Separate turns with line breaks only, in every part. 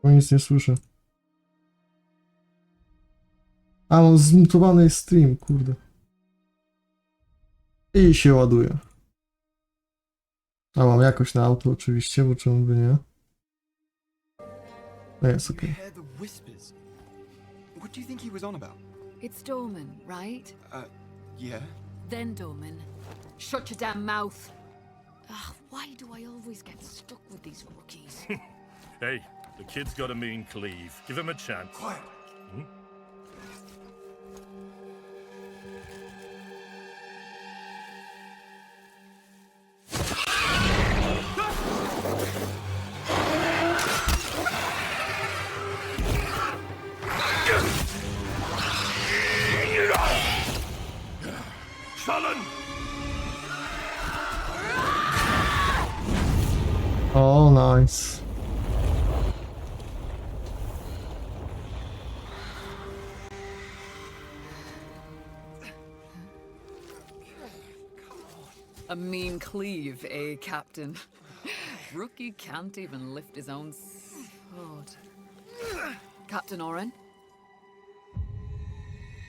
Bo nic nie słyszę. A, mam zmutowany stream, kurde. I się ładuje. A mam jakoś na auto oczywiście, bo czemu by nie? No jest okej.
What do you think he was on about?
It's Dorman, right?
Yeah.
Then Dorman. Shut your damn mouth. Ugh, why do I always get stuck with these rookies?
Hey, the kid's got a mean cleave. Give him a chance.
Quiet.
Fallon!
O, nice.
A mean cleave, eh, Captain? Rookie can't even lift his own sword. Captain Oren?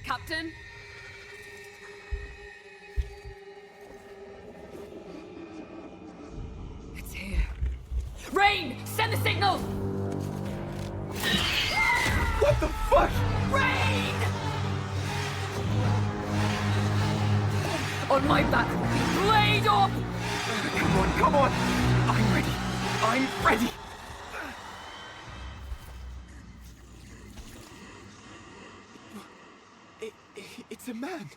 Captain? It's here. Rain! Send the signal!
What the fuck?
Rain! On my back! Blade up!
Come on! I'm ready! I'm ready! It's a man!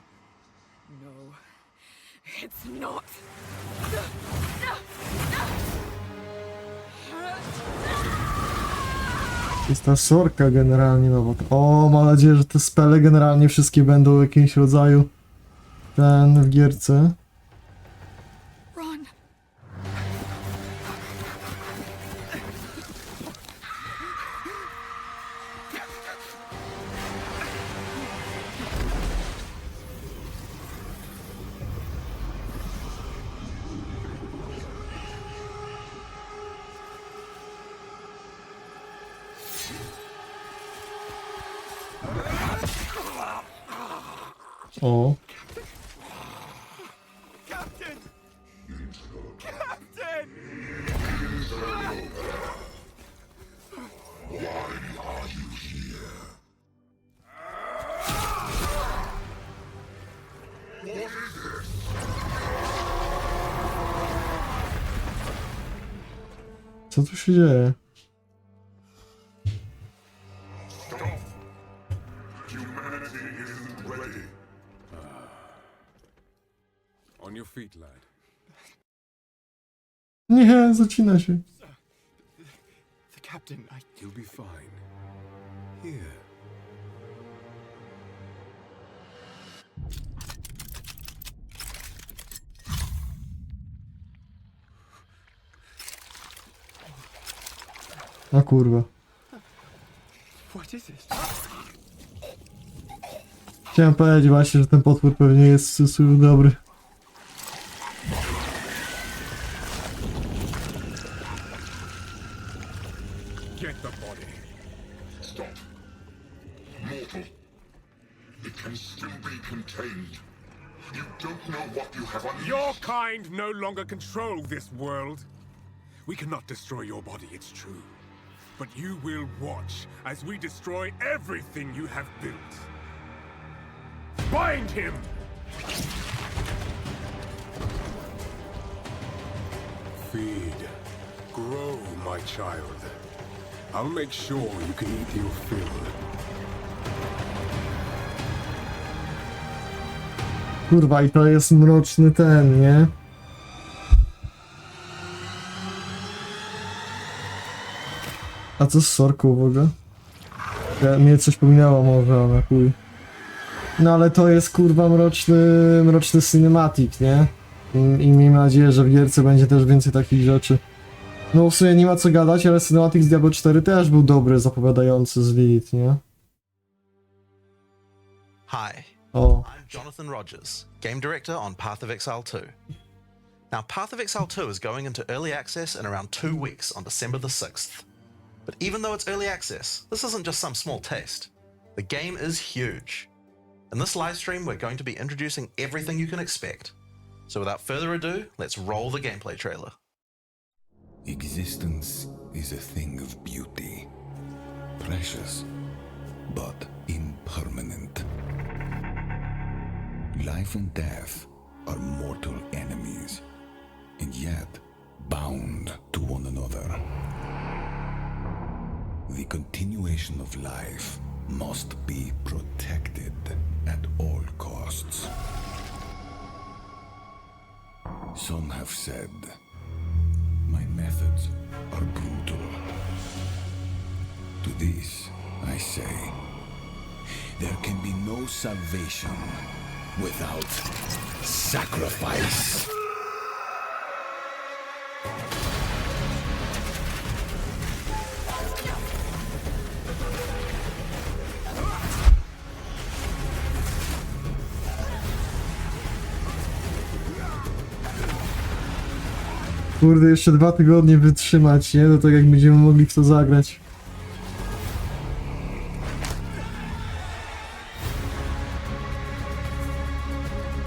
No, it's not.
Jest ta sorka generalnie nowa. O, mam nadzieję, że te spele generalnie wszystkie będą jakimś rodzaju ten w gierce.
Run!
O.
Captain! Captain!
Co tu się dzieje?
On your feet, lad.
Nie, zacina się.
The captain,
You'll be fine. Here.
A kurwa.
What is it?
Chciałem powiedzieć właśnie, że ten potwór pewnie jest w cudzysłowie dobry.
Get the body.
Stop. Mortal. It can still be contained. You don't know what you have unleashed.
Your kind no longer control this world. We cannot destroy your body, it's true. But you will watch as we destroy everything you have built. Bind him! Feed. Grow, my child. I'll make sure you can eat your fill.
Kurwa, i to jest mroczny ten, nie? A co z sorką w ogóle? Mnie coś pominęło może, ale chuj. No ale to jest kurwa mroczny cinematic, nie? I miejmy nadzieję, że w gierce będzie też więcej takich rzeczy. No w sumie nie ma co gadać, ale cinematic z Diablo 4 też był dobry, zapowiadający z Lilith, nie?
Hi,
O.
I'm Jonathan Rogers, Game Director on Path of Exile 2. Now, Path of Exile 2 is going into early access in around 2 weeks on December the 6th. But even though it's early access, this isn't just some small taste. The game is huge. In this live stream, we're going to be introducing everything you can expect. So without further ado, let's roll the gameplay trailer.
Existence is a thing of beauty, precious, but impermanent. Life and death are mortal enemies, and yet bound to one another. The continuation of life must be protected at all costs. Some have said my methods are brutal. To this, I say, there can be no salvation without sacrifice.
Kurde, jeszcze 2 tygodnie wytrzymać, nie? To tak jak będziemy mogli w to zagrać.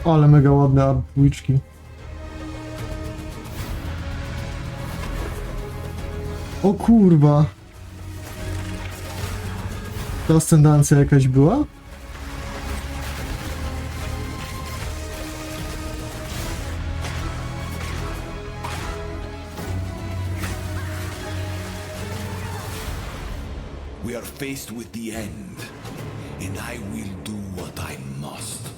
Ale mega ładne artworki. O kurwa. Ta ascendancja jakaś była?
We are faced with the end, and I will do what I must.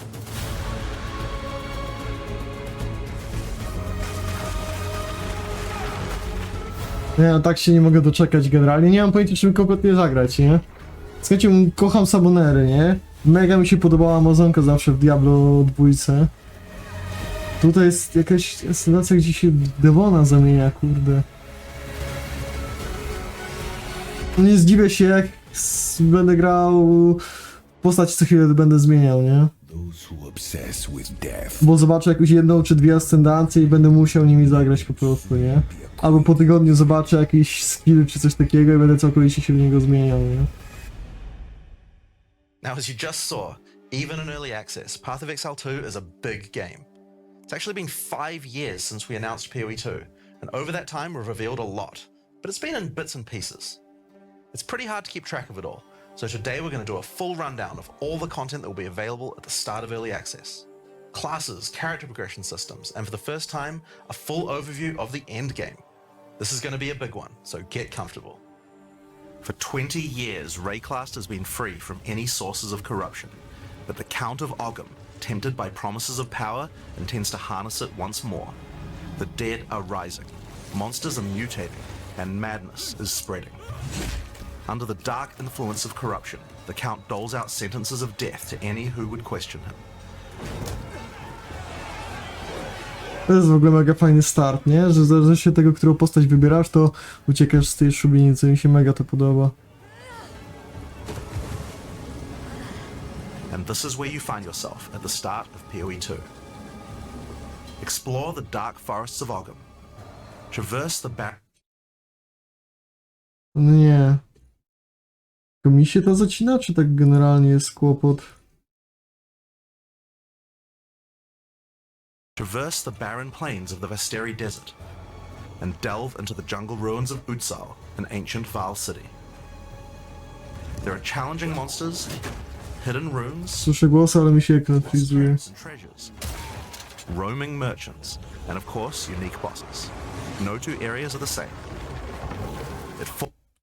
Nie, tak się nie mogę doczekać generalnie. Nie mam pojęcia, czym kompletnie zagrać, nie? Słuchajcie, kocham Sabonery, nie? Mega mi się podobała Amazonka zawsze w Diablo 2. Tutaj jest jakaś sytuacja, gdzie się demona zamienia, kurde. Nie zdziwię się, jak będę grał postać, co chwilę będę zmieniał, nie?
Those who obsess with death
Bo zobaczę jakąś 1 czy 2 ascendancje i będę musiał nimi zagrać po prostu, nie? Albo po tygodniu zobaczę jakiś skill czy coś takiego i będę całkowicie się w niego zmieniał, nie?
Now, as you just saw, even in early access, Path of Exile 2 is a big game. It's actually been 5 years since we announced PoE2, and over that time we've revealed a lot, but it's been in bits and pieces. It's pretty hard to keep track of it all, so today we're going to do a full rundown of all the content that will be available at the start of early access. Classes, character progression systems, and for the first time, a full overview of the endgame. This is going to be a big one, so get comfortable. For 20 years, Rayclast has been free from any sources of corruption, but the Count of Ogham, tempted by promises of power, intends to harness it once more. The dead are rising, monsters are mutating, and madness is spreading. Under the dark influence of corruption, the Count doles out sentences of death to any who would question him.
To jest w ogóle mega fajny start, nie? Że w zależności od tego, którą postać wybierasz, to uciekasz z tej szubienicy. Mi się mega to podoba.
And this is where you find yourself at the start of PoE2. Explore the dark forests of Ogham. Traverse the
No nie. To mi się to zacina, czy tak generalnie jest kłopot?
Traverse the barren plains of the Vesteri Desert, and delve into the jungle ruins of Utsal, an ancient Val city. There are challenging monsters, hidden runes,
Słyszę głosy, ale mi się ekran
lost
frizuje.
treasures and treasures, roaming merchants, and of course, unique bosses. No two areas are the same.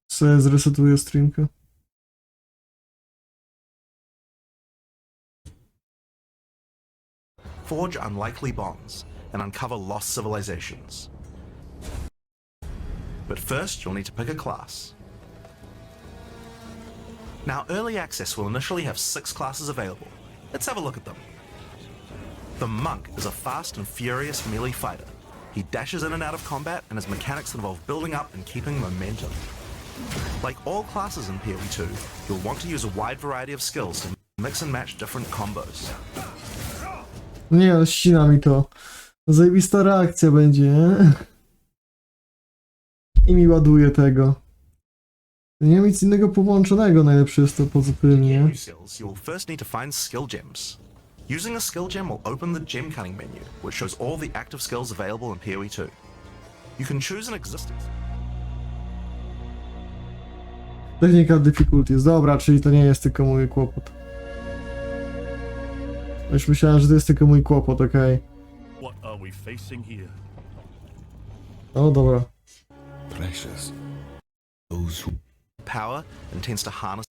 Co, zresetuję streamkę.
Forge unlikely bonds and uncover lost civilizations. But first, you'll need to pick a class. Now, early access will initially have 6 classes available. Let's have a look at them. The Monk is a fast and furious melee fighter. He dashes in and out of combat, and his mechanics involve building up and keeping momentum. Like all classes in PoE2, you'll want to use a wide variety of skills to mix and match different combos.
Nie, no ścina mi to. Zajebista reakcja będzie, nie? I mi ładuje tego. Nie mam nic innego połączonego, najlepsze jest to pozytywnie.
New skills, you'll first need to find skill gems. Using a skill gem will open the gem cutting menu, which shows all the active skills available in PoE2. You can choose an existing.
Technical difficulties. Dobra, czyli to nie jest tylko mój kłopot. Już myślałem, że to jest tylko mój kłopot, okej.
What are we facing here?
O, dobra.
Precious. Those who
Power and tends to harness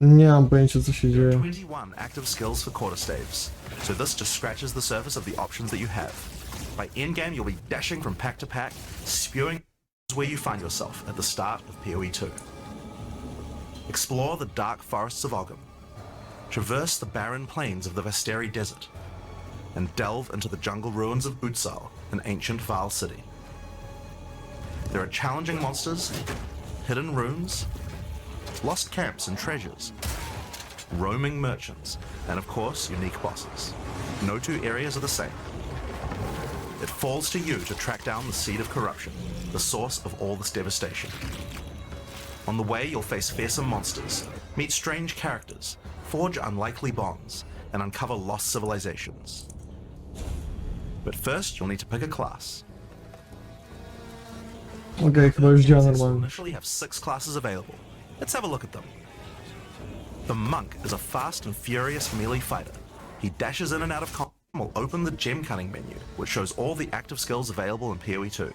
Nie mam pojęcia, co się dzieje.
21 active skills for quarterstaves, so this just scratches the surface of the options that you have. By endgame, you'll be dashing from pack to pack, spewing where you find yourself at the start of PoE2. Explore the dark forests of Ogham, traverse the barren plains of the Vasteri Desert, and delve into the jungle ruins of Utsal, an ancient Val city. There are challenging monsters, hidden runes, lost camps and treasures, roaming merchants, and of course, unique bosses. No two areas are the same. It falls to you to track down the seed of corruption, the source of all this devastation. On the way, you'll face fearsome monsters, meet strange characters, forge unlikely bonds, and uncover lost civilizations. But first, you'll need to pick a class.
Okej, chyba już działa
Will
normalnie.
initially have 6 classes available. Let's have a look at them. The Monk is a fast and furious melee fighter. He dashes in and out of combat and will open the gem cutting menu, which shows all the active skills available in PoE2.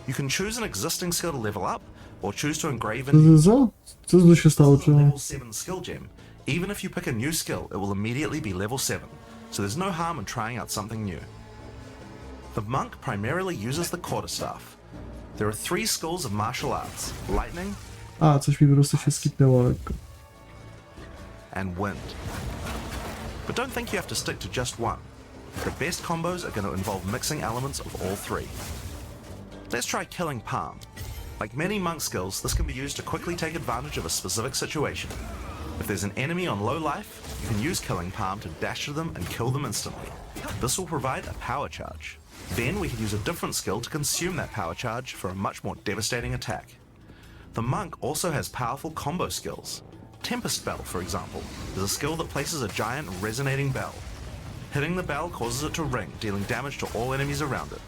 You can choose an existing skill to level up, or choose to engrave in
Co? Co tu się stało?
a
Czemu?
level 7 skill gem. Even if you pick a new skill, it will immediately be level 7, so there's no harm in trying out something new. The Monk primarily uses the quarterstaff. There are 3 schools of martial arts: lightning
A, coś mi po prostu się skipnęło lekko.
and wind. But don't think you have to stick to just one. The best combos are going to involve mixing elements of all 3. Let's try Killing Palm. Like many monk skills, this can be used to quickly take advantage of a specific situation. If there's an enemy on low life, you can use Killing Palm to dash to them and kill them instantly. This will provide a power charge. Then we can use a different skill to consume that power charge for a much more devastating attack. The Monk also has powerful combo skills. Tempest Bell, for example, is a skill that places a giant resonating bell. Hitting the bell causes it to ring, dealing damage to all enemies around it.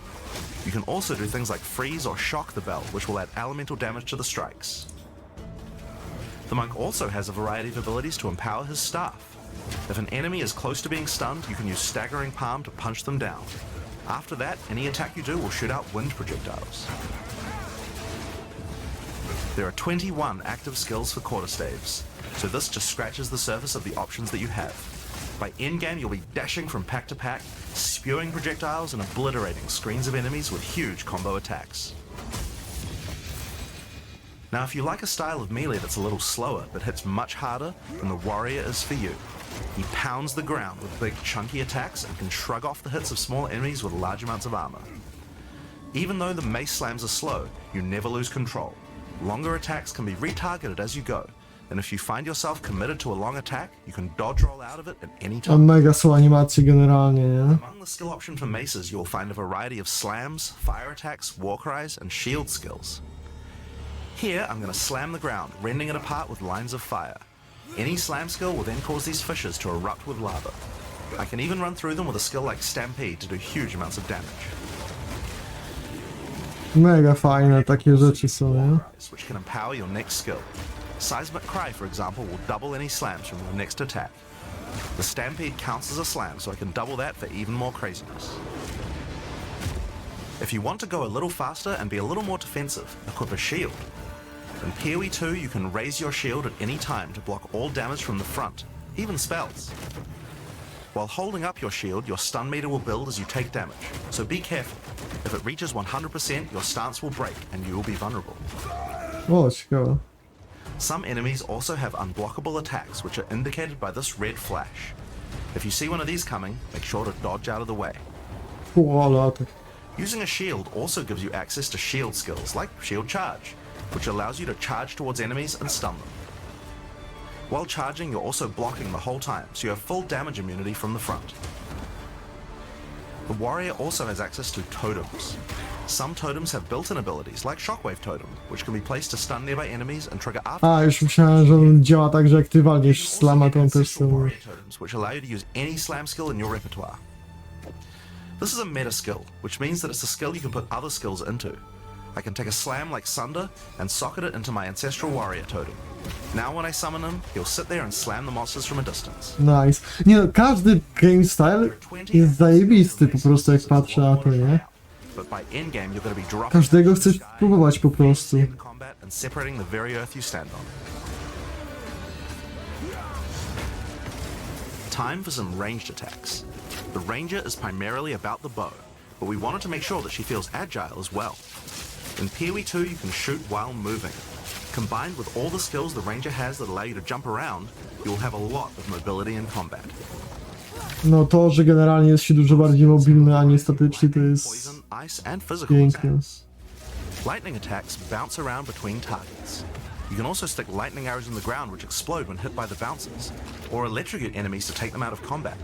You can also do things like freeze or shock the bell, which will add elemental damage to the strikes. The Monk also has a variety of abilities to empower his staff. If an enemy is close to being stunned, you can use Staggering Palm to punch them down. After that, any attack you do will shoot out wind projectiles. There are 21 active skills for quarterstaves, so this just scratches the surface of the options that you have. By endgame, you'll be dashing from pack to pack, spewing projectiles and obliterating screens of enemies with huge combo attacks. Now, if you like a style of melee that's a little slower but hits much harder, then the Warrior is for you. He pounds the ground with big chunky attacks and can shrug off the hits of small enemies with large amounts of armor. Even though the mace slams are slow, you never lose control. Longer attacks can be retargeted as you go, and if you find yourself committed to a long attack, you can dodge roll out of it at any
Mam
time.
mega są animacje generalnie, nie?
Among the skill option for maces, you will find a variety of slams, fire attacks, war cries, and shield skills. Here, I'm going to slam the ground, rending it apart with lines of fire. Any slam skill will then cause these fissures to erupt with lava. I can even run through them with a skill like Stampede to do huge amounts of damage.
Mega fajne takie rzeczy są, nie?
Which can empower your next skill. Seismic Cry, for example, will double any slams from your next attack. The Stampede counts as a slam, so I can double that for even more craziness. If you want to go a little faster and be a little more defensive, equip a shield. In PoE2, you can raise your shield at any time to block all damage from the front, even spells. While holding up your shield, your stun meter will build as you take damage, so be careful. If it reaches 100%, your stance will break and you will be vulnerable.
O, ciekawe.
Some enemies also have unblockable attacks, which are indicated by this red flash. If you see one of these coming, make sure to dodge out of the way.
O, ale atak.
Using a shield also gives you access to shield skills, like Shield Charge, which allows you to charge towards enemies and stun them. While charging, you're also blocking the whole time, so you have full damage immunity from the front. The warrior also has access to totems. Some totems have built-in abilities, like Shockwave Totem, which can be placed to stun nearby enemies and trigger after.
A, już myślałem, że on działa tak, że jak ty walniesz slama, to on też
Ancestral
sobie...
warrior totems, which allow you to use any slam skill in your repertoire. This is a meta skill, which means that it's a skill you can put other skills into. I can take a slam like Sunder and socket it into my Ancestral Warrior totem. Now when I summon him, he'll sit there and slam the monsters from a distance.
Nice. Nie no, każdy game style jest zajebisty po prostu, jak patrzę na to, nie?
But by endgame, you're going to be dropping
Każdego chcę próbować po prostu.
in combat and separating the very earth you stand on. Time for some ranged attacks. The ranger is primarily about the bow, but we wanted to make sure that she feels agile as well. In PoE2, you can shoot while moving. Combined with all the skills the ranger has that allow you to jump around, you will have a lot of mobility in combat.
No to, że generalnie jest się dużo bardziej mobilny, a nie statyczny, to jest
Poison, ice, and physical
piękne.
attacks. Lightning attacks bounce around between targets. You can also stick lightning arrows in the ground which explode when hit by the bouncers, or electrocute enemies to take them out of combat.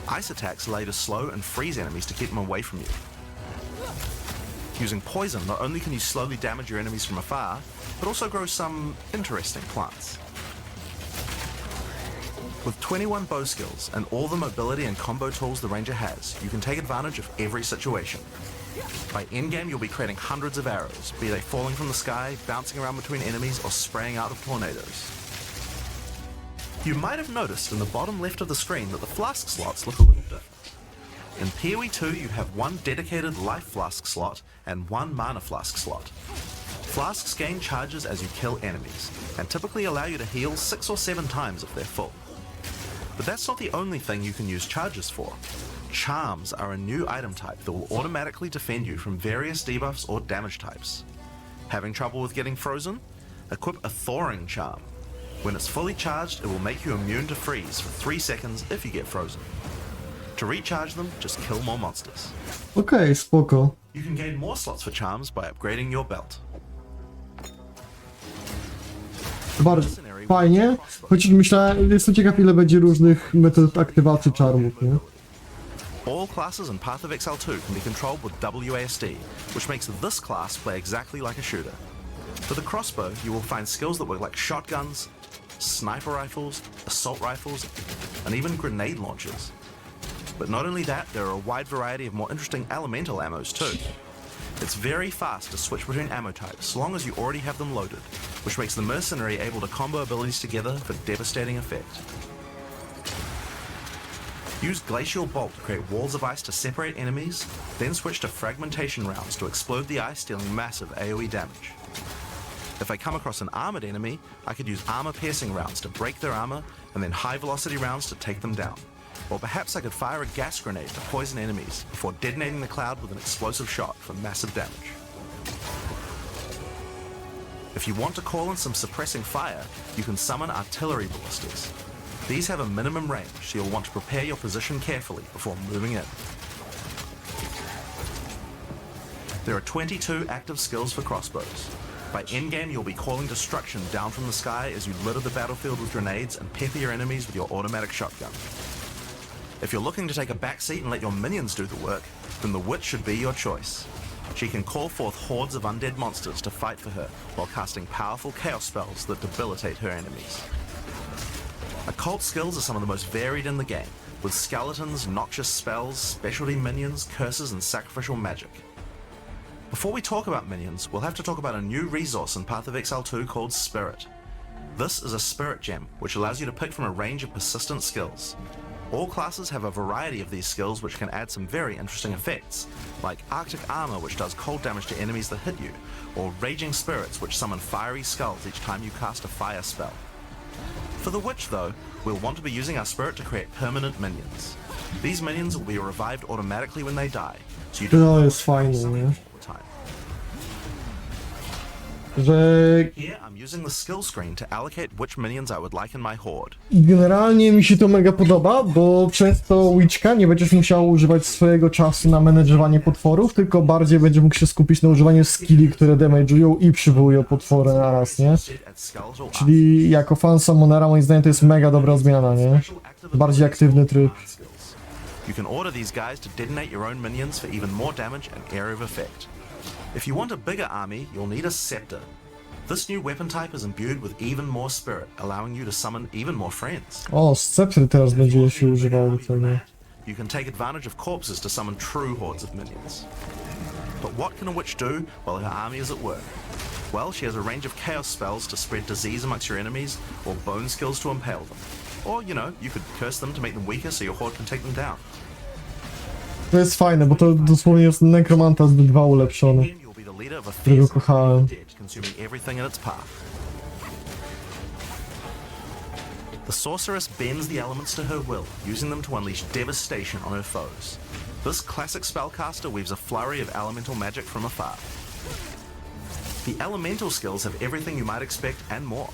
Ice attacks allow you to slow and freeze enemies to keep them away from you. Using poison, not only can you slowly damage your enemies from afar, but also grow some interesting plants. With 21 bow skills and all the mobility and combo tools the ranger has, you can take advantage of every situation. By endgame, you'll be creating hundreds of arrows, be they falling from the sky, bouncing around between enemies, or spraying out of tornadoes. You might have noticed in the bottom left of the screen that the flask slots look a little different. In PoE2, you have one dedicated life flask slot and one mana flask slot. Flasks gain charges as you kill enemies, and typically allow you to heal 6 or 7 times if they're full. But that's not the only thing you can use charges for. Charms are a new item type that will automatically defend you from various debuffs or damage types. Having trouble with getting frozen? Equip a Thawing Charm. When it's fully charged, it will make you immune to freeze for 3 seconds if you get frozen. To recharge them, just kill more monsters.
Okej, spoko.
You can gain more slots for charms by upgrading your belt.
Bardzo fajnie, chociaż myślałem, jestem ciekaw ile będzie różnych metod aktywacji czarmów, nie?
All classes in Path of Exile 2 can be controlled with WASD, which makes this class play exactly like a shooter. For the crossbow, you will find skills that work like shotguns, sniper rifles, assault rifles, and even grenade launchers. But not only that, there are a wide variety of more interesting elemental ammos too. It's very fast to switch between ammo types, so long as you already have them loaded, which makes the mercenary able to combo abilities together for devastating effect. Use Glacial Bolt to create walls of ice to separate enemies, then switch to Fragmentation rounds to explode the ice, dealing massive AoE damage. If I come across an armored enemy, I could use armor-piercing rounds to break their armor, and then high-velocity rounds to take them down. Or perhaps I could fire a gas grenade to poison enemies before detonating the cloud with an explosive shot for massive damage. If you want to call in some suppressing fire, you can summon artillery ballistas. These have a minimum range, so you'll want to prepare your position carefully before moving in. There are 22 active skills for crossbows. By endgame, you'll be calling destruction down from the sky as you litter the battlefield with grenades and pepper your enemies with your automatic shotgun. If you're looking to take a backseat and let your minions do the work, then the Witch should be your choice. She can call forth hordes of undead monsters to fight for her, while casting powerful chaos spells that debilitate her enemies. Occult skills are some of the most varied in the game, with skeletons, noxious spells, specialty minions, curses, and sacrificial magic. Before we talk about minions, we'll have to talk about a new resource in Path of Exile 2 called Spirit. This is a Spirit Gem, which allows you to pick from a range of persistent skills. All classes have a variety of these skills which can add some very interesting effects, like Arctic Armor which does cold damage to enemies that hit you, or Raging Spirits which summon fiery skulls each time you cast a fire spell. For the Witch though, we'll want to be using our Spirit to create permanent minions. These minions will be revived automatically when they die, so you
To
don't
jest fajne, nie?
all the time.
Że
Here I'm using the skill screen to allocate which minions I would like in my horde.
generalnie mi się to mega podoba, bo przez to Witchka nie będziesz musiał używać swojego czasu na menedżowanie potworów, tylko bardziej będziesz mógł się skupić na używaniu skilli, które damage'ują i przywołują potwory naraz, nie?
Set at skeletal
Czyli jako fan Summonera moim zdaniem to jest mega dobra zmiana, nie?
Special
bardziej aktywny tryb.
You can order these guys to detonate your own minions for even more damage and area of effect. If you want a bigger army, you'll need a scepter. This new weapon type is imbued with even more spirit, allowing you to summon even more friends.
O, sceptry teraz będzie się używało do tego.
You can take advantage of corpses to summon true hordes of minions. But what can a witch do while her army is at work? Well, she has a range of chaos spells to spread disease amongst your enemies, or bone skills to impale them. Or, you know, you could curse them to make them weaker so your horde can take them down.
To jest fajne, bo to dosłownie jest Nekromanta z 2 ulepszony.
Again, you'll be the leader of a
Którego
fierce
kochałem.
dead, consuming everything in its path. The sorceress bends the elements to her will, using them to unleash devastation on her foes. This classic spellcaster weaves a flurry of elemental magic from afar. The elemental skills have everything you might expect and more.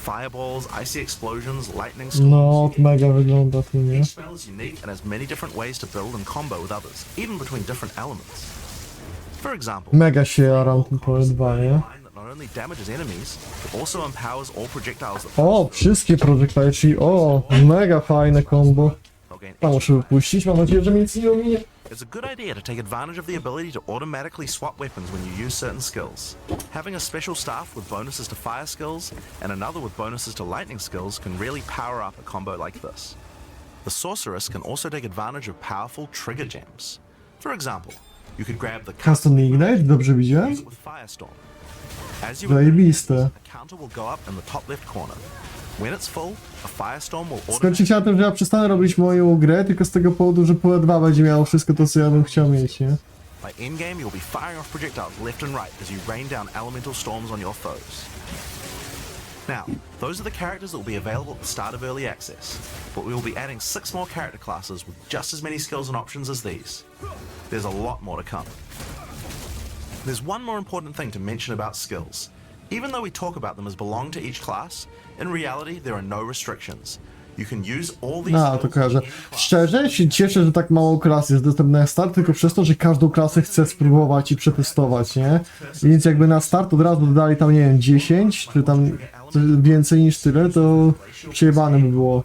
Fireballs, icy explosions, lightning storms.
No, mega wygląda to, nie?
Each spell is unique and has many different ways to build and combo with others, even between different elements. For example,
Mega się jaram tym PoE2, nie?
that not only damages enemies, but also empowers all projectiles that
O, wszystkie projectile, czyli o, mega fajne combo.
they'll gain
Tam muszę wypuścić, mam nadzieję, że mi nic nie ominie.
It's a good idea to take advantage of the ability to automatically swap weapons when you use certain skills. Having a special staff with bonuses to fire skills and another with bonuses to lightning skills can really power up a combo like this. The sorceress can also take advantage of powerful trigger gems. For example, you could grab the
Custom Ignite, dobrze widziałem?
use it with Firestorm. As you
Zajebiste.
a counter will go up in the top left corner. When it's full, a Firestorm will
Skończy się na tym, że ja przestanę robić moją grę, tylko z tego powodu, że PoE2 będzie miało wszystko to, co ja bym chciał mieć, nie?
By endgame, you'll be firing off projectiles left and right as you rain down elemental storms on your foes. Now, those are the characters that will be available at the start of Early Access, but we will be adding 6 more character classes with just as many skills and options as these. There's a lot more to come. There's one more important thing to mention about skills. Even though we talk about them as belong to each class, in reality there are no restrictions. You can use all these
No, to
skills
kojarzę.
in any class.
Szczerze się cieszę, że tak mało klas jest dostępne na start, tylko przez to, że każdą klasę chcę spróbować i przetestować, nie? Więc jakby na start od razu dodali tam, nie wiem, 10, czy tam więcej niż tyle, to przejebane by było.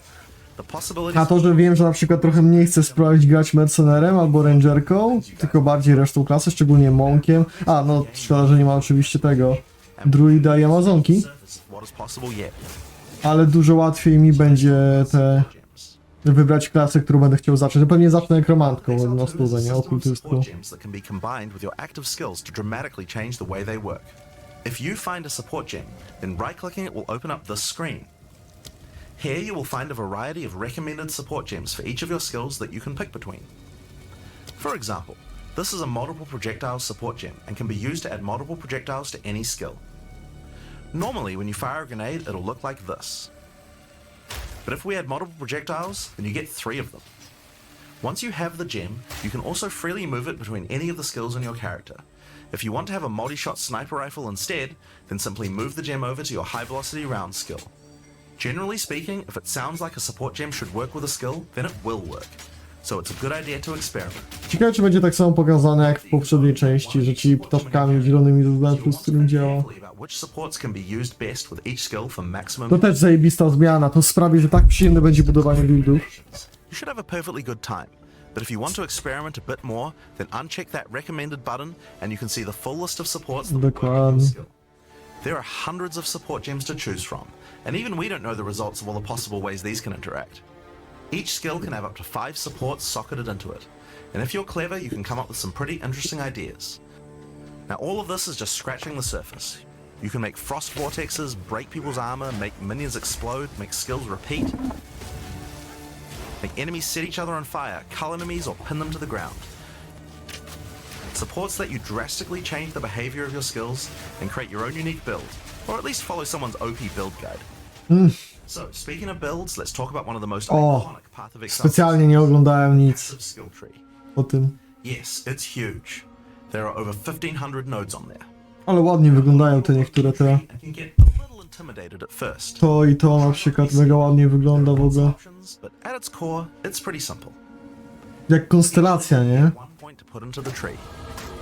The possibilities
A to, że wiem, że na przykład trochę mniej chcę spróbować grać mercenerem albo rangerką, tylko bardziej resztą klasy, szczególnie monkiem. A, no szkoda, że nie ma oczywiście tego druida i amazonki,
surface of what is possible yet.
ale dużo łatwiej mi będzie te
Gems.
wybrać klasę, którą będę chciał zacząć. No pewnie zacznę nekromantką
These
na
are
stówę, nie?
system of
Okultystką.
support gems that can be combined with your active skills to dramatically change the way they work. If you find a support gem, then right-clicking it will open up this screen. Here you will find a variety of recommended support gems for each of your skills that you can pick between. For example, this is a multiple projectiles support gem and can be used to add multiple projectiles to any skill. Normally, when you fire a grenade, it'll look like this. But if we add multiple projectiles, then you get 3 of them. Once you have the gem, you can also freely move it between any of the skills on your character. If you want to have a multi-shot sniper rifle instead, then simply move the gem over to your high-velocity round skill. Generally speaking, if it sounds like a support gem should work with a skill, then it will work. So it's a good idea to experiment.
Ciekawe, czy będzie tak samo pokazane jak w poprzedniej części, że ci ptaszkami zielonymi zaznaczu, z którym działa.
Carefully about which supports can be used best with each skill for maximum.
To też zajebista zmiana, to sprawi, że tak przyjemne będzie budowanie buildów.
You should have a perfectly good time. But if you want to experiment a bit more, then uncheck that recommended button and you can see the full list of supports that will work with your
Dokładnie.
skill. There are hundreds of support gems to choose from, and even we don't know the results of all the possible ways these can interact. Each skill can have up to 5 supports socketed into it, and if you're clever, you can come up with some pretty interesting ideas. Now all of this is just scratching the surface. You can make frost vortexes, break people's armor, make minions explode, make skills repeat, make enemies set each other on fire, cull enemies, or pin them to the ground. Supports let you drastically change the behavior of your skills and create your own unique build, or at least follow someone's OP build guide. So, speaking of builds, let's talk about one of the most iconic Path of Exile
Specjalnie nie oglądałem nic
skill tree.
o tym.
Yes, it's huge. There are over 1,500 nodes on there.
Ale ładnie wyglądają te niektóre te.
And can get a little intimidated at first.
To i to na przykład mega ładnie wygląda w ogóle.
Options, but at its core, it's pretty simple.
Jak konstelacja, nie?
One point to put into the tree.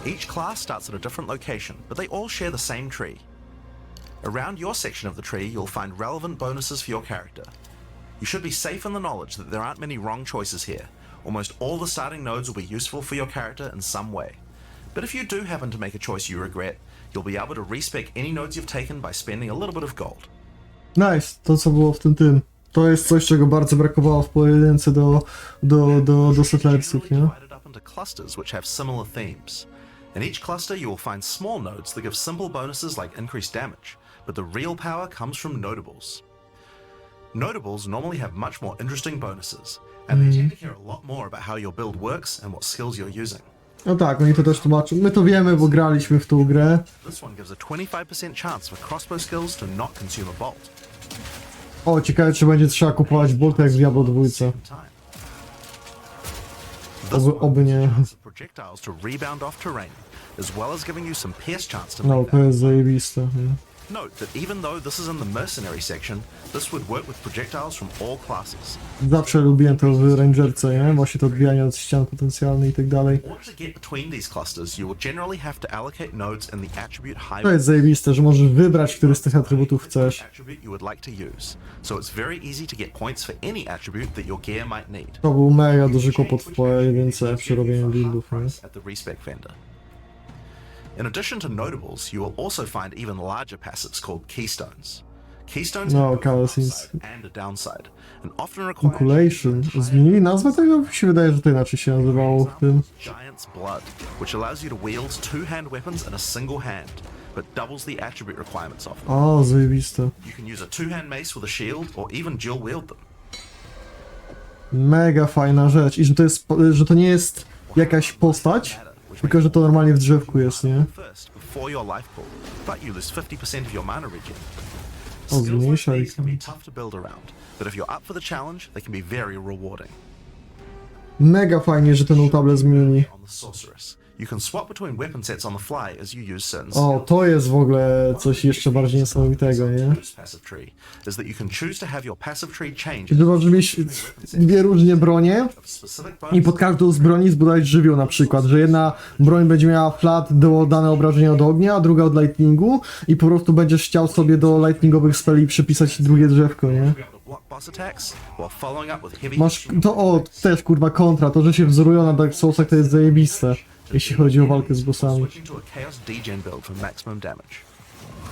Each class starts at a different location, but they all share the same tree. Around your section of the tree, you'll find relevant bonuses for your character. You should be safe in the knowledge that there aren't many wrong choices here. Almost all the starting nodes will be useful for your character in some way. But if you do happen to make a choice you regret, you'll be able to respec any nodes you've taken by spending a little bit of gold.
Nice, to co było w tym. To jest coś, czego bardzo brakowało w pojedynce do Settlersów, nie?
Divided up into clusters which have similar themes. In each cluster you will find small nodes that give simple bonuses like increased damage, but the real power comes from notables. Notables normally have much more interesting bonuses, and they tend to care a lot more about how your build works and what skills you're using.
No tak, oni to też tłumaczą. My to wiemy, bo graliśmy w tą grę.
This one gives a 25% chance for crossbow skills to not consume a bolt.
O, ciekawe, czy będzie trzeba kupować bolty jak w Diablo 2. Oby nie.
Projectiles to rebound off terrain, as well as giving you some pierce chance to
No,
make
to
that.
jest zajebiste. Nie?
Note that even though this is in the mercenary section, this would work with projectiles from all classes.
Zawsze lubiłem to w Rangerce, nie? Właśnie to odbijanie od ścian potencjalnych i tak dalej.
In order to get between these clusters, you will generally have to allocate nodes in the attribute high
To jest zajebiste, że możesz wybrać, który z tych atrybutów chcesz.
attribute you would like to use. So it's very easy to get points for any attribute that your gear might need.
To był mega duży kłopot w pojedynce przy robieniu buildów, nie?
At the respec vendor. In addition to notables, you will also find even larger passives called keystones. Keystones
No,
have both an
Calcines.
upside and a downside, and often require
Inculation. Zmienili nazwę tego? Mi się wydaje, że to inaczej się nazywało w tym.
Giant's Blood, which allows you to wield two-hand weapons in a single hand, but doubles the attribute requirements of them.
O, zajebiste.
You can use a two-hand mace with a shield, or even dual wield them.
Mega fajna rzecz. I że to nie jest jakaś postać, tylko że to normalnie w drzewku jest, nie?
First, before your life pool, but you lose 50% of your mana regen.
O,
Skills like
zmniejsza
these
ich.
can be tough to build around, but if you're up for the challenge, they can be very rewarding.
Mega fajnie, że ten notable zmieni.
On the Sorceress, you can swap between weapon sets on the fly as you use certain
O, to jest w ogóle coś jeszcze bardziej niesamowitego, nie?
skills. Passive tree is that you can choose to have your passive tree change
Kiedy możesz mieć dwie różne bronie
of specific
i
bonus
pod każdą z broni zbudować żywioł na przykład, że jedna broń będzie miała flat do dane obrażenia od ognia, a druga od lightningu i po prostu będziesz chciał sobie do lightningowych speli przypisać drugie drzewko, nie?
to block boss attacks while following up with heavy
Masz to, o, też kurwa kontra, to, że się wzorują na Dark Soulsach, to jest zajebiste, jeśli chodzi o walkę z bossami.
switching to a chaos degen build for maximum damage.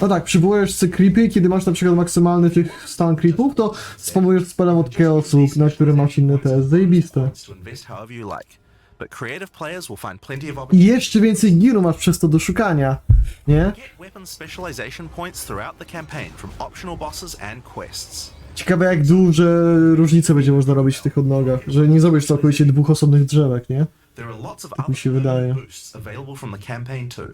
No tak, przywołujesz sobie creepy, kiedy masz na przykład maksymalny tych stan creepów, to spamujesz spelem od chaosu, na który masz inne te, zajebiste.
To invest however you like, but creative players will find plenty of
I
opportunities.
jeszcze więcej giru masz przez to do szukania, nie?
Get weapon specialization points throughout the campaign from optional bosses and quests.
Ciekawe jak duże różnice będzie można robić w tych odnogach, że nie zrobisz całkowicie dwóch osobnych drzewek, nie?
There are lots of
mi
other
się wydaje.
boosts available from the campaign too.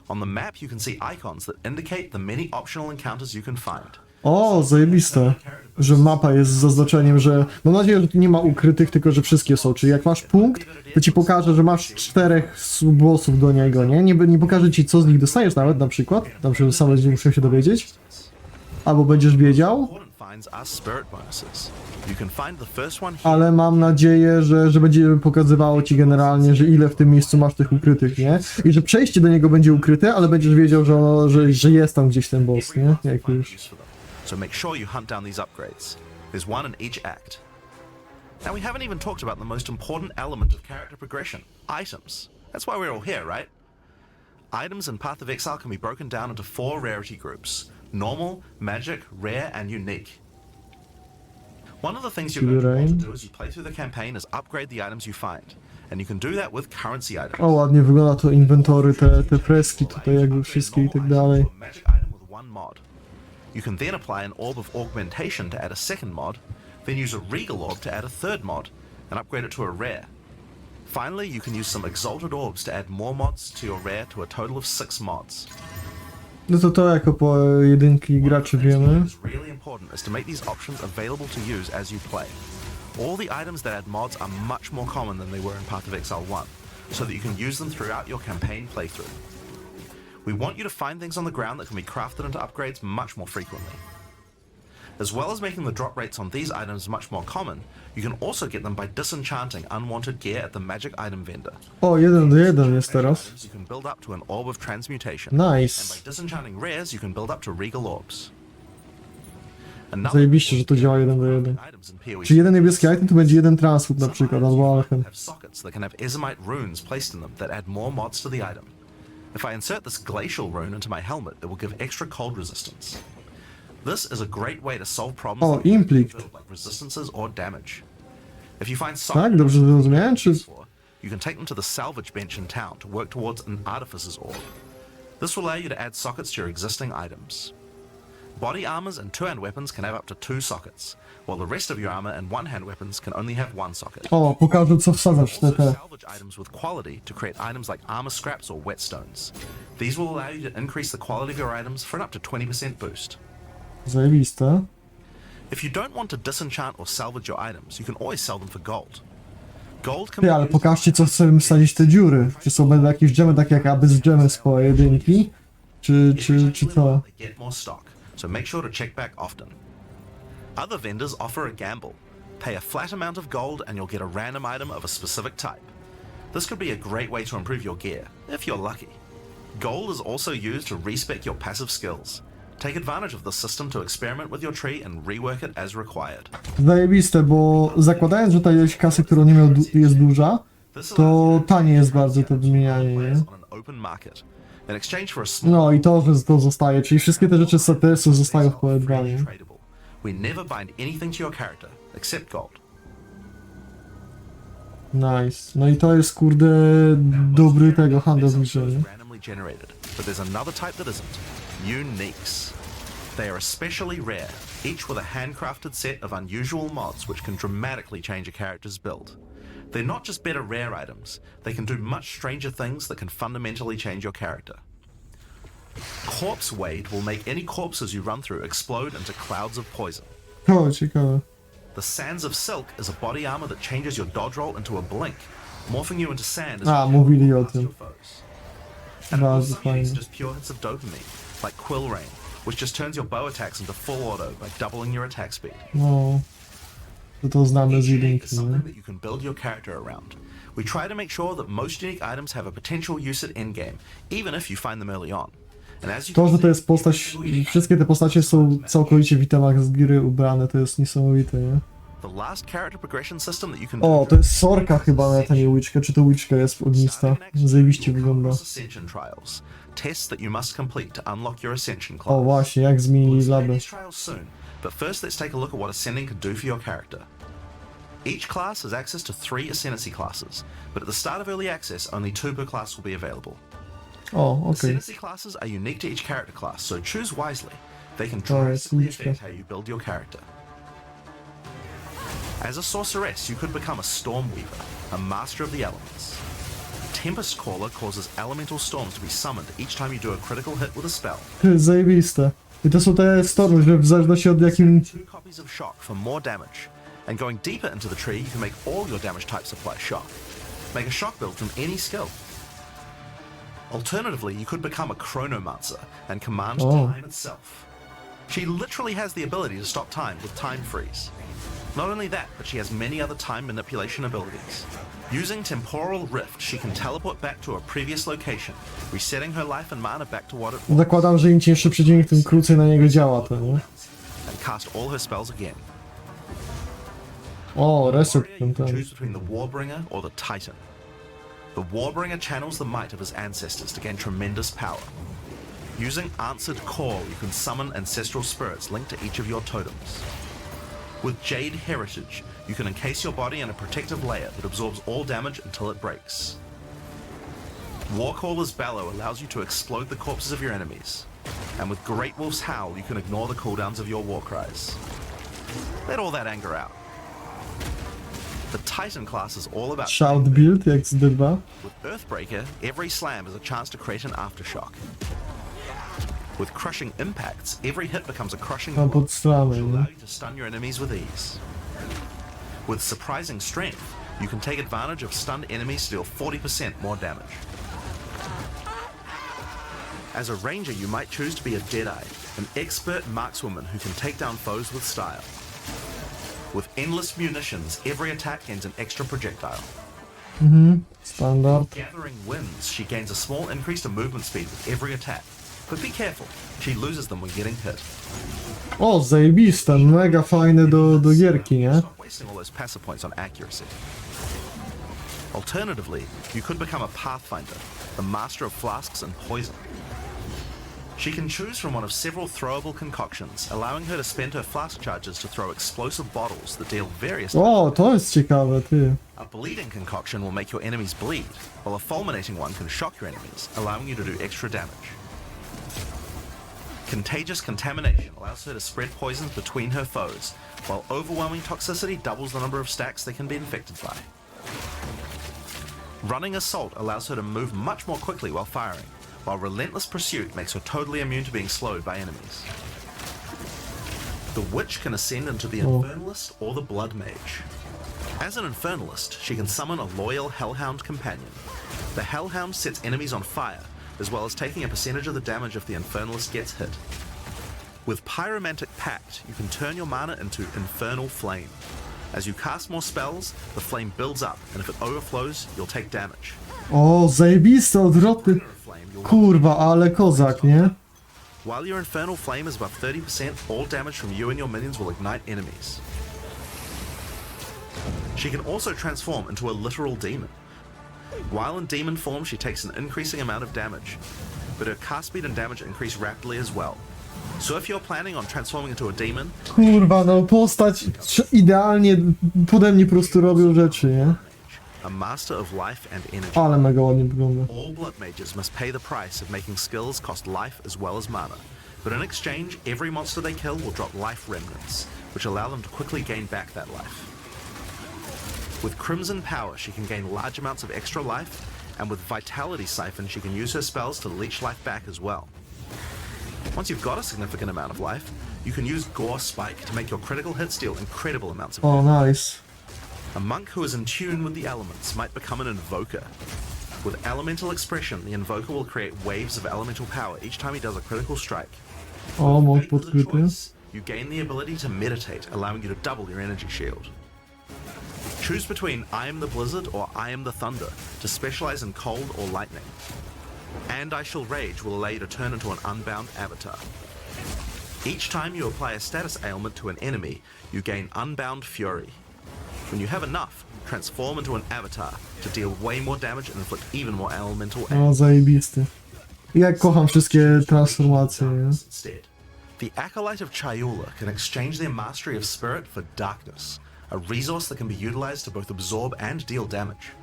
On the map you can see icons that indicate the many optional encounters you can find.
O, zajebiste, że mapa jest z zaznaczeniem, że mam nadzieję, że tu nie ma ukrytych, tylko że wszystkie są, czyli jak masz punkt, to ci pokaże, że masz 4 bossów do niego, nie? Nie pokaże ci, co z nich dostajesz nawet, na przykład, tam się sam będziesz musiał się dowiedzieć, albo będziesz wiedział,
Important finds are spirit bonuses. You can find the first one here.
ale mam nadzieję, że będzie pokazywało ci generalnie, że ile w tym miejscu masz tych ukrytych, nie? I że przejście do niego będzie ukryte, ale będziesz wiedział, że jest tam gdzieś ten boss, nie? Jak już.
Use for them. So make sure you hunt down these upgrades. There's one in each act. Now we haven't even talked about the most important element of character progression, items. That's why we're all here, right? Items in Path of Exile can be broken down into 4 rarity groups: normal, magic, rare, and unique. One of the things you're going to want to do as you play through the campaign is upgrade the items you find. And you can do that with currency items.
O, ładnie wygląda to inwentory, te freski tutaj jakby wszystkie i tak dalej.
A magic item with one mod. You can then apply an orb of augmentation to add a second mod, then use a regal orb to add a third mod, and upgrade it to a rare. Finally, you can use some exalted orbs to add more mods to your rare to a total of 6 mods.
No to jako pojedynki graczy wiemy.
What is really important is to make these options available to use as you play. All the items that add mods are much more common than they were in Path of Exile 1, so that you can use them throughout your campaign playthrough. We want you to find things on the ground that can be crafted into upgrades much more frequently. As well as making the drop rates on these items much more common, you can also get them by disenchanting unwanted gear at the magic item vendor.
O, 1-1 jest teraz.
You can build up to an orb of transmutation.
Nice.
And by disenchanting rares, you can build up to regal orbs. Another
Zajebiście, że to działa 1 do 1.
items in PoE
Czy jeden niebieski item to będzie jeden transport na przykład, albo alchem.
have sockets that can have Ezomite runes placed in them that add more mods to the item. If I insert this glacial rune into my helmet, it will give extra cold resistance. This is a great way to solve problems
O, implikt.
like resistances or damage. If you find
Tak,
sockets
dobrze zrozumiałem, czy...
you can take them to the salvage bench in town to work towards an artificer's orb. This will allow you to add sockets to your existing items. Body armors and two-hand weapons can have up to 2 sockets, while the rest of your armor and one-hand weapons can only have 1 socket.
O, pokażę co wsadzasz w te.
Salvage items with quality to create items like armor scraps or whetstones. These will allow you to increase the quality of your items for an up to 20% boost.
Zajebiste.
If you don't want to disenchant or salvage your items, you can always sell them for gold. Gold can
Ty,
be
ale
used
pokażcie co chcemy wsadzić te dziury. Czy są będą jakieś dżemy takie jak Abyss dżemy z PoE1? Czy co?
They get more stock, so make sure to check back often. Other vendors offer a gamble. Pay a flat amount of gold and you'll get a random item of a specific type. This could be a great way to improve your gear, if you're lucky. Gold is also used to respec your passive skills. Take advantage of this system to experiment with your tree and rework it as required.
Zajebiste, bo zakładając, że ta ilość kasy, którą nie miał, jest duża, to tanie jest bardzo to wymienianie, nie?
On an open market. In exchange for a small
No i to, że to zostaje, czyli wszystkie te rzeczy z CTS-u zostają w PoE2, nie?
tradable. We never bind anything to your character except gold.
Nice. No i to jest, kurde, dobry tego handlownik, nie?
Randomly generated, but there's another type that isn't. Uniques. They are especially rare, each with a handcrafted set of unusual mods which can dramatically change a character's build. They're not just better rare items, they can do much stranger things that can fundamentally change your character. Corpse Wade will make any corpses you run through explode into clouds of poison.
O, ciekawe.
The Sands of Silk is a body armor that changes your dodge roll into a blink, morphing you into sand as
A,
you
mówili o
blast
tym.
your foes. And
Bardzo
also use
fajnie.
just pure hits of dopamine, like Quill Rain, which just turns your bow attacks into full auto by doubling your attack speed.
No. To znamy z
Each unique
jedynki,
is
nie?
something that you can build your character around. We try to make sure that most unique items have a potential use at endgame, even if you find them early on. And as you
To,
can
że
see,
to jest postać, wszystkie te postacie są całkowicie w itemach z gry ubrane, to jest niesamowite, nie?
the last character progression system that you can
O,
do
to jest Sorka chyba, na nie Witchka, czy to Witchka jest ognista? Zajebiście wygląda.
Ascension trials, tests that you must complete to unlock your ascension class.
O, właśnie, jak zmienili
We'll explain
labę.
these trials soon, but first let's take a look at what ascending can do for your character. Each class has access to 3 ascendancy classes, but at the start of early access, only 2 per class will be available.
O, okej.
Ascendancy classes are unique to each character class, so choose wisely. They can
To jest
drastically
Witchka.
affect how you build your character. As a sorceress, you could become a Stormweaver, a master of the elements. Tempest Caller causes elemental storms to be summoned each time you do a critical hit with a spell.
Ty, zajebiste. I to są te stormy, że w zależności od jakim...
2 copies of Shock for more damage. And going deeper into the tree, you can make all your damage types apply Shock. Make a Shock build from any skill. Alternatively, you could become a Chronomancer and command
Oh.
time itself. She literally has the ability to stop time with Time Freeze. Not only that, but she has many other time manipulation abilities. Using Temporal Rift, she can teleport back to a previous location, resetting her life and mana back to what it was,
Zakładam, że im cięższy przeciwnik, tym krócej na niego działa to, nie?
and cast all her spells again.
O, reset
You
ten,
can
ten.
choose between the Warbringer or the Titan. The Warbringer channels the might of his ancestors to gain tremendous power. Using Answered Call, you can summon ancestral spirits linked to each of your totems. With Jade Heritage, you can encase your body in a protective layer that absorbs all damage until it breaks. Warcaller's Bellow allows you to explode the corpses of your enemies. And with Great Wolf's Howl, you can ignore the cooldowns of your war cries. Let all that anger out. The Titan class is all about
Shout build, jak z D2.
with Earthbreaker, every slam is a chance to create an aftershock. With Crushing Impacts, every hit becomes a crushing
Tam
blow,
pod stramy,
which will
nie?
allow you to stun your enemies with ease. With Surprising Strength, you can take advantage of stunned enemies to deal 40% more damage. As a ranger, you might choose to be a Deadeye, an expert markswoman who can take down foes with style. With Endless Munitions, every attack gains an extra projectile.
Standard.
Gathering Winds, she gains a small increase to movement speed with every attack, but be careful, she loses them when getting hit.
O, zajebiste, mega fajne do gierki, nie?
Stop wasting all those passive points on accuracy. Alternatively, you could become a Pathfinder, the master of flasks and poison. She can choose from one of several throwable concoctions, allowing her to spend her flask charges to throw explosive bottles that deal various.
O, to jest ciekawe, ty.
A bleeding concoction will make your enemies bleed, while a fulminating one can shock your enemies, allowing you to do extra damage. Contagious contamination allows her to spread poisons between her foes, while overwhelming toxicity doubles the number of stacks they can be infected by. Running Assault allows her to move much more quickly while firing, while Relentless Pursuit makes her totally immune to being slowed by enemies. The Witch can ascend into the Infernalist or the Blood Mage. As an Infernalist, she can summon a loyal Hellhound companion. The Hellhound sets enemies on fire, as well as taking a percentage of the damage if the Infernalist gets hit. With Pyromantic Pact, you can turn your mana into Infernal Flame. As you cast more spells, the flame builds up, and if it overflows, you'll take damage.
O, zajebiste odwroty. Kurwa, ale kozak, nie?
While your Infernal Flame is above 30%, all damage from you and your minions will ignite enemies. She can also transform into a literal demon. While in demon form, she takes an increasing amount of damage, but her cast speed and damage increase rapidly as well. So if you're planning on transforming into a demon,
Kurwa, no postać idealnie pode mnie po prostu robią rzeczy, nie?
a master of life and energy.
Ale mega ładnie wygląda.
All blood mages must pay the price of making skills cost life as well as mana, but in exchange, every monster they kill will drop life remnants, which allow them to quickly gain back that life. With Crimson Power, she can gain large amounts of extra life, and with Vitality Siphon, she can use her spells to leech life back as well. Once you've got a significant amount of life, you can use Gore Spike to make your critical hits deal incredible amounts of
O,
damage.
nice.
A monk who is in tune with the elements might become an invoker. With elemental expression, the invoker will create waves of elemental power each time he does a critical strike.
O, mod
Faith is a
podkryty.
choice. You gain the ability to meditate, allowing you to double your energy shield. Choose between I am the Blizzard or I am the Thunder to specialize in cold or lightning. And I Shall Rage will allow you to turn into an unbound avatar. Each time you apply a status ailment to an enemy, you gain Unbound Fury. When you have enough, transform into an avatar to deal way more damage and inflict even more elemental
O, zajebisty. Ja kocham wszystkie transformacje, nie?
instead. The Acolyte of Chayula can exchange their mastery of spirit for darkness, a resource that can be utilized to both absorb and deal damage.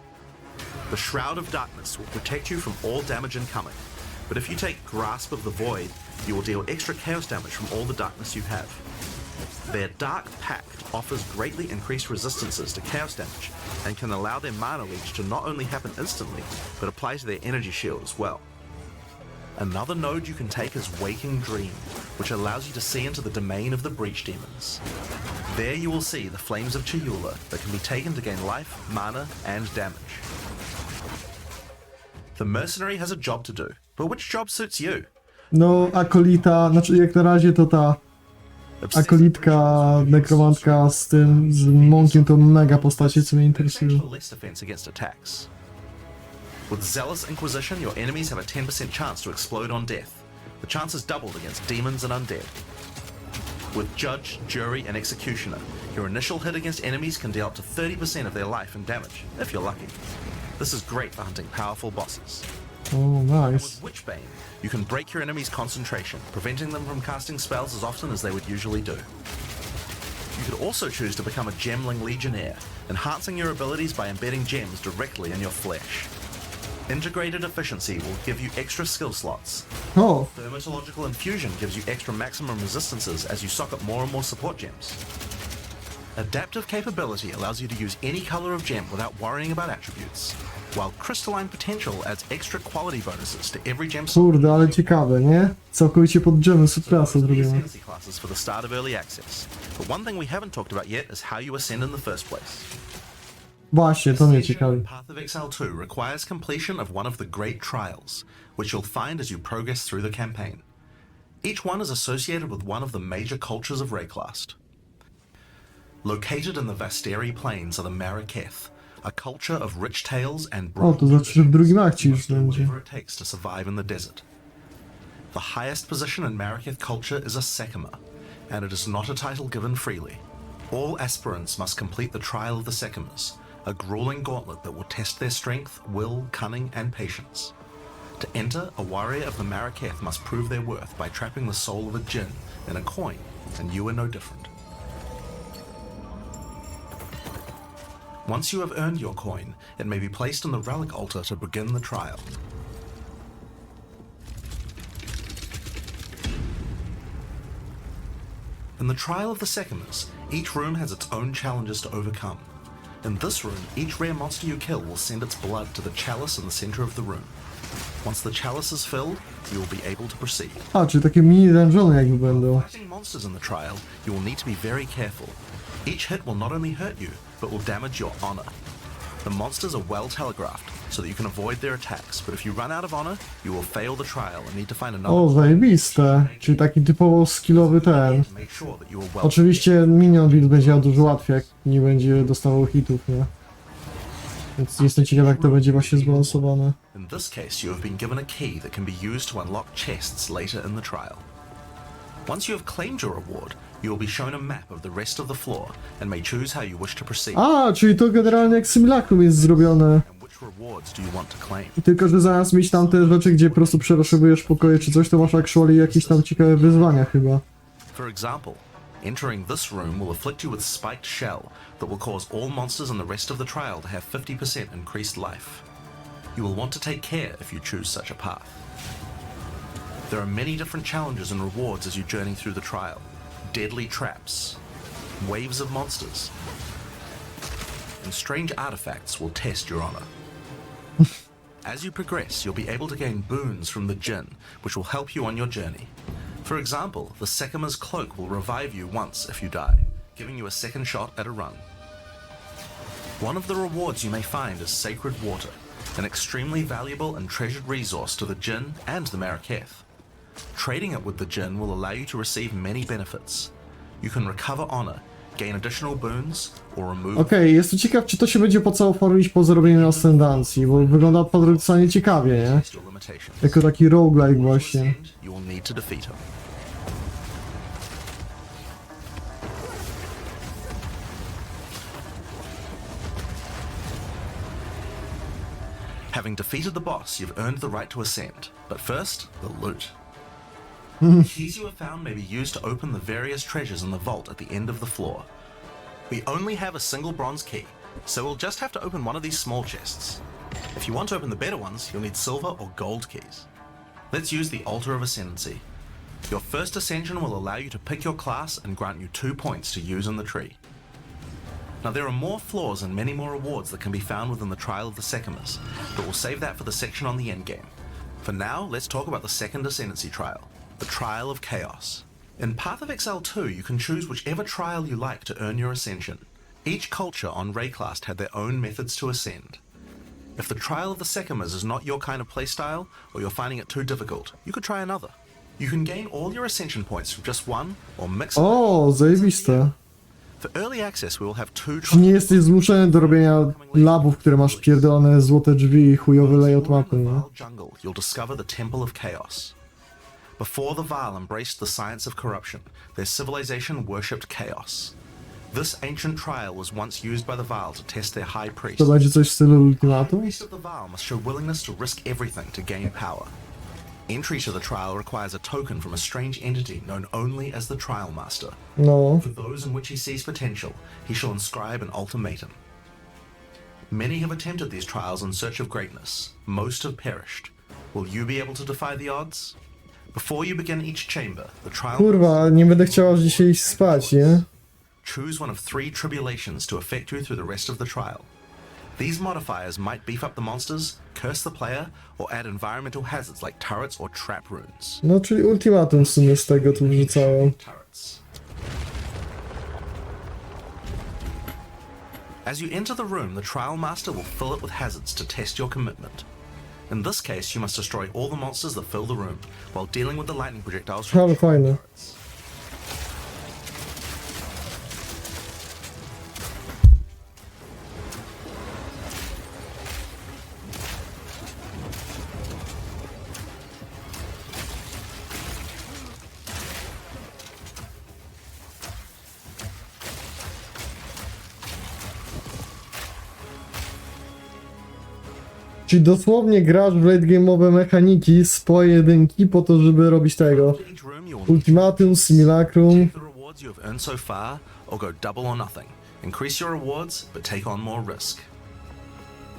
The Shroud of Darkness will protect you from all damage incoming, but if you take Grasp of the Void, you will deal extra chaos damage from all the darkness you have. Their Dark Pact offers greatly increased resistances to chaos damage and can allow their mana leech to not only happen instantly, but apply to their energy shield as well. Another node you can take is Waking Dream, which allows you to see into the domain of the Breach Demons. There you will see the Flames of Chayula that can be taken to gain life, mana, and damage. The Mercenary has a job to do, but which job suits you?
No, akolita, znaczy jak na razie to ta akolitka, nekromantka z tym, z Monkiem to mega postacie, co mnie interesują.
For less defense against attacks. With Zealous Inquisition, your enemies have a 10% chance to explode on death. The chance is doubled against demons and undead. With Judge, Jury, and Executioner, your initial hit against enemies can deal up to 30% of their life and damage, if you're lucky. This is great for hunting powerful bosses.
O, nice.
With Witchbane, you can break your enemy's concentration, preventing them from casting spells as often as they would usually do. You could also choose to become a Gemling Legionnaire, enhancing your abilities by embedding gems directly in your flesh. Integrated Efficiency will give you extra skill slots.
O,
Dermatological Infusion gives you extra maximum resistances as you sock up more and more support gems. Adaptive Capability allows you to use any color of gem without worrying about attributes, while Crystalline Potential adds extra quality bonuses to every gem
kurde, ale ciekawe, nie? Całkowicie pod drzewem subklasa zrobione.
ascendancy classes for the start of early access. But one thing we haven't talked about yet is how you ascend in the first place.
Właśnie, to mnie ciekawi.
Path of Exile 2 requires completion of one of the Great Trials, which you'll find as you progress through the campaign. Each one is associated with one of the major cultures of Rayclast. Located in the Vasteri Plains are the Maraketh, a culture of rich tales and
O, to znaczy, że w drugim akcie już będzie.
whatever it takes to survive in the desert. The highest position in Mariketh culture is a Sekima, and it is not a title given freely. All aspirants must complete the Trial of the Sekimas, a grueling gauntlet that will test their strength, will, cunning, and patience. To enter, a warrior of the Mariketh must prove their worth by trapping the soul of a djinn in a coin, and you are no different. Once you have earned your coin, it may be placed on the relic altar to begin the trial. In the Trial of the Sekimas, each room has its own challenges to overcome. In this room, each rare monster you kill will send its blood to the chalice in the center of the room. Once the chalice is filled, you will be able to proceed.
A, czyli takie mini dungeony jakby będą.
Fighting monsters in the trial, you will need to be very careful. Each hit will not only hurt you, but will damage your honor. The monsters are well telegraphed, so that you can avoid their attacks, but if you run out of honor, you will fail the trial and need to find another.
O, zajebiste. Czyli taki typowo skillowy ten.
Make sure that you are well.
Oczywiście minion build będzie miał dużo łatwiej, jak nie będzie dostawał hitów, nie? Więc jestem ciekaw, jak to będzie właśnie zbalansowane.
In this case, you have been given a key that can be used to unlock chests later in the trial. Once you have claimed your reward, you will be shown a map of the rest of the floor and may choose how you wish to proceed.
A, czyli to generalnie jak Simulacrum jest zrobione.
And which rewards do you want to claim?
Tylko, że zamiast mieć tam te rzeczy, gdzie po prostu przeraszowujesz pokoje czy coś, to masz actually jakieś tam ciekawe wyzwania chyba.
For example, entering this room will afflict you with spiked shell that will cause all monsters in the rest of the trial to have 50% increased life. You will want to take care if you choose such a path. There are many different challenges and rewards as you journey through the trial. Deadly traps, waves of monsters, and strange artifacts will test your honor. As you progress, you'll be able to gain boons from the djinn, which will help you on your journey. For example, the Sekima's cloak will revive you once if you die, giving you a second shot at a run. One of the rewards you may find is sacred water, an extremely valuable and treasured resource to the djinn and the Mariketh. Trading it with the djinn will allow you to receive many benefits. You can recover honor, gain additional boons, or remove...
Okej, jestem ciekaw, czy to się będzie opłacało formić po zrobieniu ascendancji, bo wygląda paradoksalnie ciekawie, nie?
your limitations.
Jako taki roguelike właśnie.
You will need to defeat him. Having defeated the boss, you've earned the right to ascend. But first, the loot. The keys you have found may be used to open the various treasures in the vault at the end of the floor. We only have a single bronze key, so we'll just have to open one of these small chests. If you want to open the better ones, you'll need silver or gold keys. Let's use the Altar of Ascendancy. Your first ascension will allow you to pick your class and grant you 2 points to use in the tree. Now there are more floors and many more rewards that can be found within the Trial of the Sekimas, but we'll save that for the section on the endgame. For now, let's talk about the second Ascendancy trial, the Trial of Chaos. In Path of Exile 2, you can choose whichever trial you like to earn your ascension. Each culture on Rayclast had their own methods to ascend. If the Trial of the Sekimas is not your kind of playstyle, or you're finding it too difficult, you could try another. You can gain all your ascension points from just one, or mix
O, zajebiste.
For early access, we will have 2
Czy nie jesteś zmuszony do robienia labów, które masz pierdolone złote drzwi i chujowy layout mapy, nie?
jungle, you'll discover the Temple of Chaos. Before the Vaal embraced the science of corruption, their civilization worshipped chaos. This ancient trial was once used by the Vaal to test their high priest.
To będzie coś w stylu Ultimatum?
Priest of the Vaal must show willingness to risk everything to gain power. Entry to the trial requires a token from a strange entity known only as the Trial Master.
No.
For those in which he sees potential, he shall inscribe an ultimatum. Many have attempted these trials in search of greatness. Most have perished. Will you be able to defy the odds? Before you begin each chamber, the trial...
Kurwa, nie będę chciał dzisiaj iść spać, nie?
Choose one of 3 tribulations to affect you through the rest of the trial. These modifiers might beef up the monsters, curse the player, or add environmental hazards like turrets or trap runes.
No, czyli Ultimatum w sumie z tego tu wrzucałem.
Turrets. As you enter the room, the Trial Master will fill it with hazards to test your commitment. In this case, you must destroy all the monsters that fill the room, while dealing with the lightning projectiles from
Ale fajne. Czyli dosłownie grasz w late game'owe mechaniki z pojedynki po to, żeby robić tego.
Each room you will
Ultimatum, Simulacrum.
check the rewards you have earned so far, or go double or nothing. Increase your rewards, but take on more risk.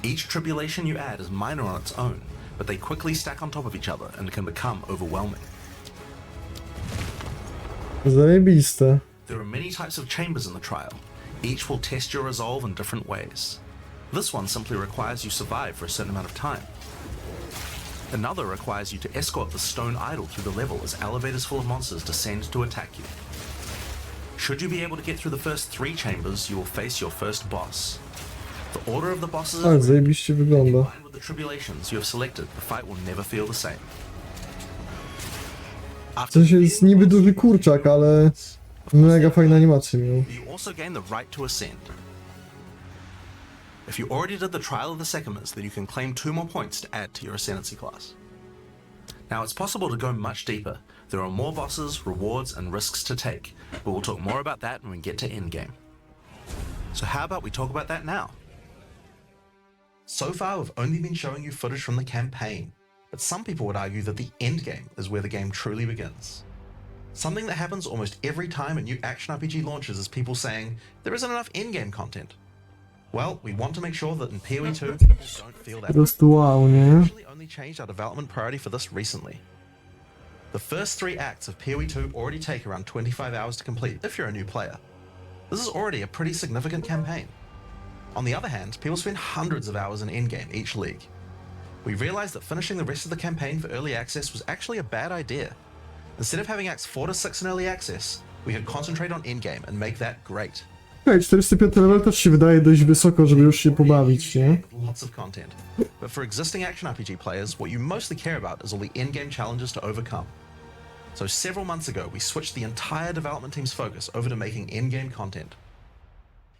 Each tribulation you add is minor on its own, but they quickly stack on top of each other and can become overwhelming.
Zajebiste.
There are many types of chambers in the trial. Each will test your resolve in different ways. This one simply requires you survive for a certain amount of time. Another requires you to escort the stone idol through the level as elevators full of monsters descend to attack you. Should you be able to get through the first 3 chambers, you will face your first boss. The order of the bosses
Tak, zajebiście wygląda.
combined with the tribulations you have selected, the fight will never feel the same. After
To jest niby duży kurczak, ale mega fajna animacja miał.
you also gain the right to ascend. If you already did the trial of the Secondments, then you can claim 2 more points to add to your ascendancy class. Now it's possible to go much deeper. There are more bosses, rewards, and risks to take, but we'll talk more about that when we get to Endgame. So how about we talk about that now? So far we've only been showing you footage from the campaign, but some people would argue that the endgame is where the game truly begins. Something that happens almost every time a new action RPG launches is people saying, there isn't enough endgame content. Well, we want to make sure that in PoE2 people don't feel
Po
that.
prostu wow,
We
nie?
actually only changed our development priority for this recently. The first 3 acts of PoE2 already take around 25 hours to complete if you're a new player. This is already a pretty significant campaign. On the other hand, people spend hundreds of hours in endgame each league. We realized that finishing the rest of the campaign for early access was actually a bad idea. Instead of having acts 4 to 6 in early access, we could concentrate on endgame and make that great.
Okej, 45 level też się wydaje dość wysoko, żeby już się pobawić, nie?
With lots of content. But for existing action RPG players, what you mostly care about is all the endgame challenges to overcome. So several months ago, we switched the entire development team's focus over to making endgame content.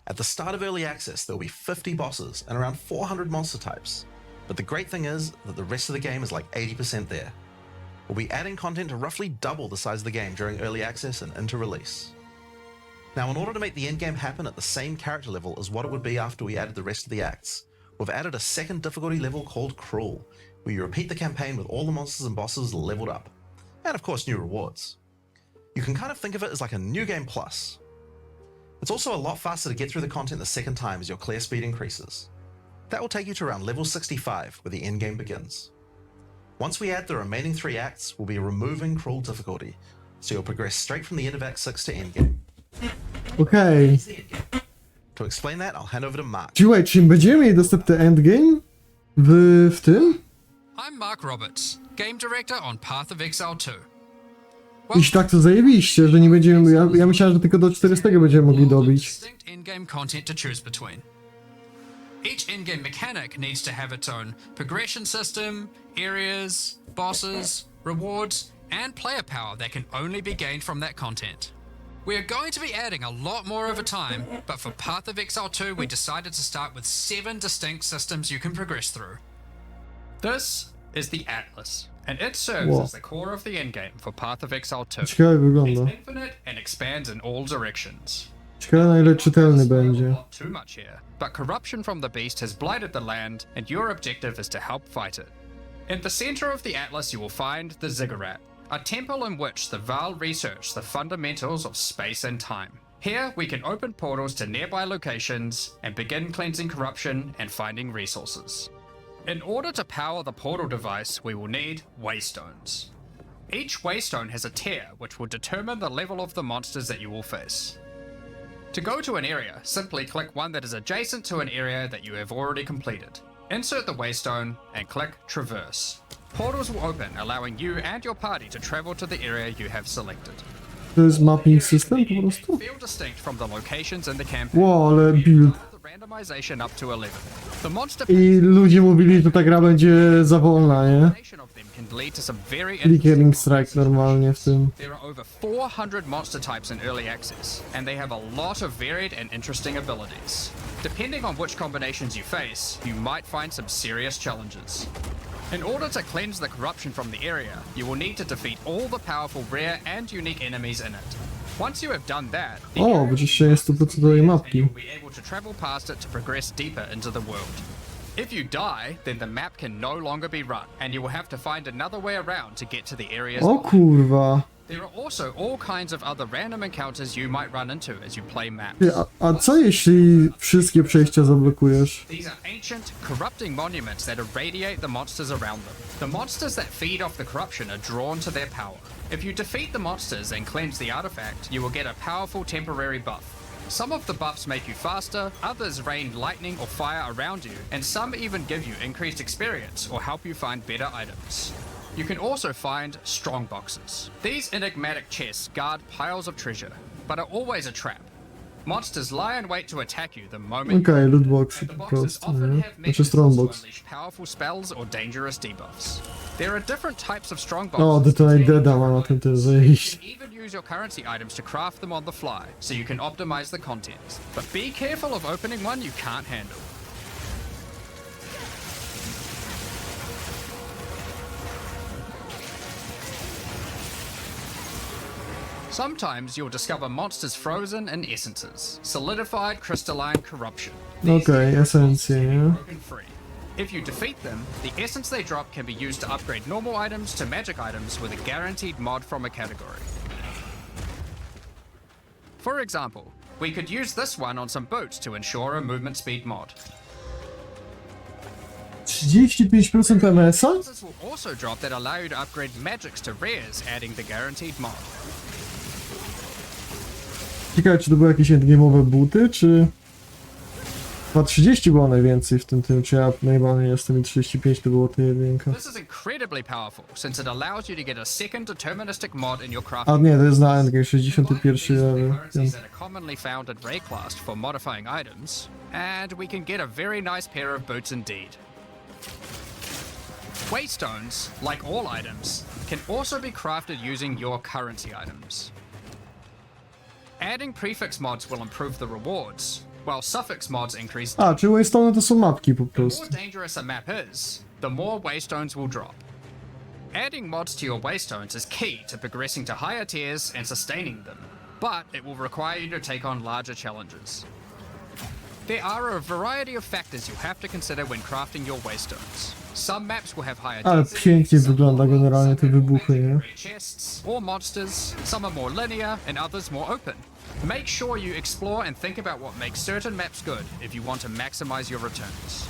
At the start of early access, there will be 50 bosses and around 400 monster types. But the great thing is that the rest of the game is like 80% there. We'll be adding content to roughly double the size of the game during early access and into release. Now, in order to make the endgame happen at the same character level as what it would be after we added the rest of the acts, we've added a second difficulty level called Cruel, where you repeat the campaign with all the monsters and bosses leveled up. And of course, new rewards. You can kind of think of it as like a new game plus. It's also a lot faster to get through the content the second time as your clear speed increases. That will take you to around level 65, where the endgame begins. Once we add the remaining 3 acts, we'll be removing Cruel difficulty, so you'll progress straight from the end of Act 6 to endgame.
Okej.
To explain that, I'll hand over to Mark.
Czyli czy będziemy mieli dostępny endgame w tym?
I'm Mark Roberts, Game Director on Path of Exile 2.
Jeśli tak, to zajebiście, że nie będziemy... Ja myślałem, że tylko do 400 będziemy mogli dobić.
Distinct in-game content to choose between. Each in-game mechanic needs to have its own progression system, areas, bosses, rewards, and player power that can only be gained from that content. We are going to be adding a lot more over time, but for Path of Exile 2 we decided to start with 7 distinct systems you can progress through. This is the Atlas, and it serves
Whoa.
as the core of the endgame for Path of Exile 2.
Ciekawe
It's
wygląda.
infinite and expands in all directions.
Ciekawe na ile czytelny będzie.
Not too much here, but corruption from the beast has blighted the land, and your objective is to help fight it. In the center of the Atlas you will find the Ziggurat, a temple in which the Val research the fundamentals of space and time. Here we can open portals to nearby locations and begin cleansing corruption and finding resources. In order to power the portal device, we will need waystones. Each waystone has a tier which will determine the level of the monsters that you will face. To go to an area, simply click one that is adjacent to an area that you have already completed. Insert the waystone and click Traverse. Portals will open, allowing you and your party to travel to the area you have selected.
To jest mapping system po prostu?
Feel distinct from the locations in the campaign.
Wow, ale build.
The randomization up to 11. The monster
I ludzie mówili, że ta gra będzie za wolna, nie?
combination of them can lead to some very
Click strike normalnie w tym.
There are over 400 monster types in early access, and they have a lot of varied and interesting abilities. Depending on which combinations you face, you might find some serious challenges. In order to cleanse the corruption from the area, you will need to defeat all the powerful rare and unique enemies in it. Once you have done that, the
O, wyczyszczenie 100%
and
mapki.
you'll be able to travel past it to progress deeper into the world. If you die, then the map can no longer be run, and you will have to find another way around to get to the areas.
O kurwa.
There are also all kinds of other random encounters you might run into as you play maps.
Ty, a co jeśli wszystkie przejścia zablokujesz?
These are ancient, corrupting monuments that irradiate the monsters around them. The monsters that feed off the corruption are drawn to their power. If you defeat the monsters and cleanse the artifact, you will get a powerful temporary buff. Some of the buffs make you faster, others rain lightning or fire around you, and some even give you increased experience or help you find better items. You can also find strong boxes. These enigmatic chests guard piles of treasure, but are always a trap. Monsters lie in wait to attack you the moment
Okej, lootboxy
the
po
boxes
prostu,
often
nie?
have
Znaczy
mechanisms to
strongbox.
unleash powerful spells or dangerous debuffs. There are different types of strong
O,
boxes.
Detonate Deada ma na tym też zajeść.
You can even use your currency items to craft them on the fly, so you can optimize the content. But be careful of opening one you can't handle. Sometimes you'll discover monsters frozen in essences, solidified crystalline corruption.
Okej, esencje, nie?
Broken free. If you defeat them, the essence they drop can be used to upgrade normal items to magic items with a guaranteed mod from a category. For example, we could use this one on some boots to ensure a movement speed mod.
35% MS-a?
This will also drop that allow you to upgrade magics to rares, adding the guaranteed mod.
Ciekawe, czy to były jakieś endgame'owe buty, czy... Chyba 30 było najwięcej w tym, czy ja najbardziej jestem i 35 to było to jedynka.
This is incredibly powerful, since it allows you to get a second deterministic mod in your
A
crafting.
nie, to jest na endgame, 61 level.
Currencies that are commonly found at Rayclast for modifying items, and we can get a very nice pair of boots indeed. Waystones, like all items, can also be crafted using your currency items. Adding prefix mods will improve the rewards, while suffix mods increase.
A, czyli Waystone to są mapki po
The more
prostu.
dangerous a map is, the more waystones will drop. Adding mods to your waystones is key to progressing to higher tiers and sustaining them, but it will require you to take on larger challenges. There are a variety of factors you'll have to consider when crafting your waystones. Some maps will have higher
Ale
density,
pięknie
some
wygląda
lower,
generalnie te
some have more
wybuchy,
magic
nie?
rare chests or monsters. Some are more linear and others more open. Make sure you explore and think about what makes certain maps good if you want to maximize your returns.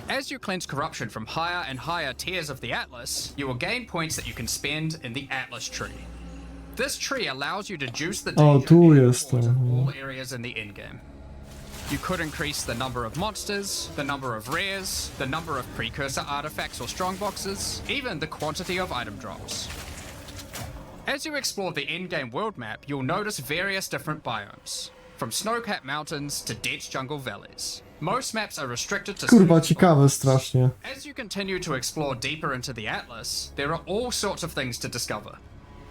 As you cleanse corruption from higher and higher tiers of the Atlas, you will gain points that you can spend in the Atlas tree. This tree allows you to juice the
O,
danger
tu
and
jest to.
rewards of all areas in the endgame. You could increase the number of monsters, the number of rares, the number of precursor artifacts or strongboxes, even the quantity of item drops. As you explore the endgame world map, you'll notice various different biomes, from snow-capped mountains to dense jungle valleys. Most maps are restricted to
Kurwa,
certain
ciekawe strasznie.
As you continue to explore deeper into the Atlas, there are all sorts of things to discover.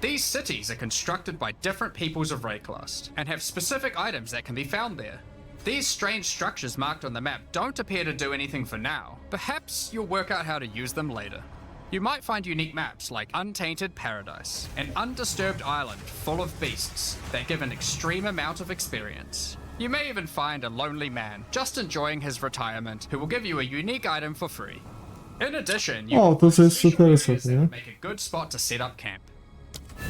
These cities are constructed by different peoples of Rayclast, and have specific items that can be found there. These strange structures marked on the map don't appear to do anything for now. Perhaps you'll work out how to use them later. You might find unique maps like Untainted Paradise, an undisturbed island full of beasts that give an extreme amount of experience. You may even find a lonely man just enjoying his retirement who will give you a unique item for free. In addition, you
O,
can
to jest
find
super
areas
set,
that
nie?
make a good spot to set up camp.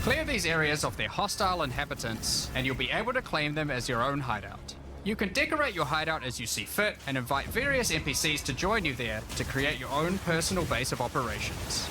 Clear these areas of their hostile inhabitants, and you'll be able to claim them as your own hideout. You can decorate your hideout as you see fit, and invite various NPCs to join you there to create your own personal base of operations.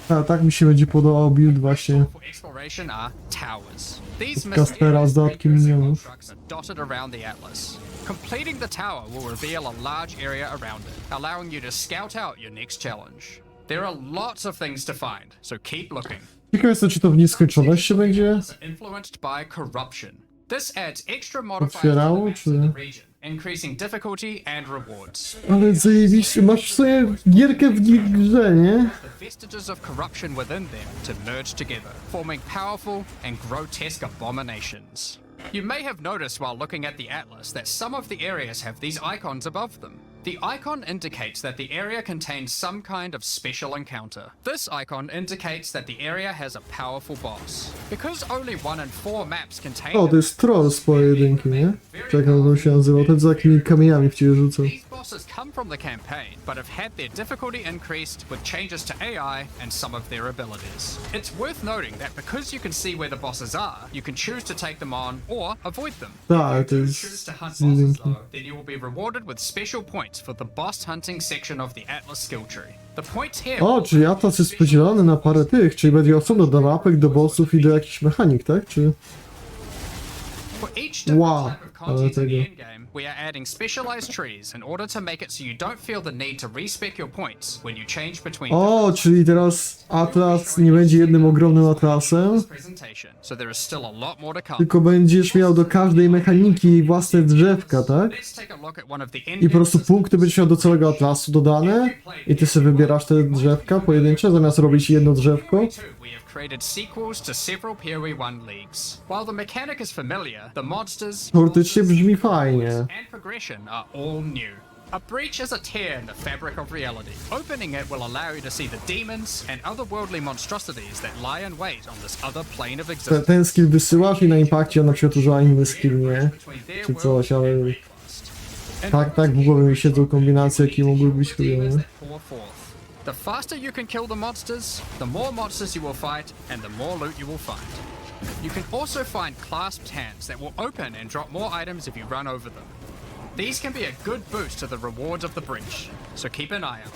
A, tak mi się będzie podobał build właśnie.
For exploration are towers. These
Kaspera z dodatkiem minionów.
constructs are dotted around the Atlas. Completing the tower will reveal a large area around it, allowing you to scout out your next challenge. There are lots of things to find, so keep looking.
Ciekawe jest to, czy to w nieskończoność się będzie
Influenced by corruption. This adds extra modifiers to
otwierało,
the maps
czy...
of the region, increasing difficulty and rewards.
Ale zajebiście, masz sobie gierkę w grze, nie?
The vestiges of corruption within them to merge together, forming powerful and grotesque abominations. You may have noticed while looking at the Atlas that some of the areas have these icons above them. The icon indicates that the area contains some kind of special encounter. This icon indicates that the area has a powerful boss. Because only 1 in 4 maps contain
O, to jest troll z pojedynki, nie? Czekaj, jak on się nazywał, ten z takimi kamieniami w ciebie rzucał.
These bosses come from the campaign, but have had their difficulty increased with changes to AI and some of their abilities. It's worth noting that because you can see where the bosses are, you can choose to take them on or avoid them.
Tak, to
Choose
jest
to hunt
z
bosses
jedynki.
though, then you will be rewarded with special points for the boss hunting section of the Atlas skill tree. The points here
O, czyli Atlas jest podzielony na parę tych, czyli będzie osobno do mapek, do bossów i do jakichś mechanik, tak? Czy...
For each different
Wow,
type of
ale
content in
tego.
the endgame, we are adding specialized trees in order to make it so you don't feel the need to respec your points when you change between
O, czyli teraz Atlas nie będzie jednym ogromnym Atlasem,
presentation, so there is still a lot more to come.
tylko będziesz miał do każdej mechaniki własne drzewka, tak?
Let's take a look at one of the
I po prostu punkty będziesz miał do całego Atlasu dodane i ty sobie wybierasz te drzewka pojedyncze, zamiast robić jedno drzewko.
We have created sequels to several PoE1 leagues. While the mechanic is familiar, the monsters,
Teoretycznie brzmi fajnie.
and progression are all new. A breach is a tear in the fabric of reality. Opening it will allow you to see the demons and otherworldly monstrosities that lie in wait on this other plane of existence.
Ten skill wysyłasz i na impakcie on na przykład używa inny skill, nie?
Between their
Czy
world
coś, ale...
and Raycrossed.
Tak, w głowie mi siedzą kombinacje, jakie mogły być chujowe.
Demons that pour forth. The faster you can kill the monsters, the more monsters you will fight, and the more loot you will find. You can also find clasped hands that will open and drop more items if you run over them. These can be a good boost to the rewards of the breach, so keep an eye out.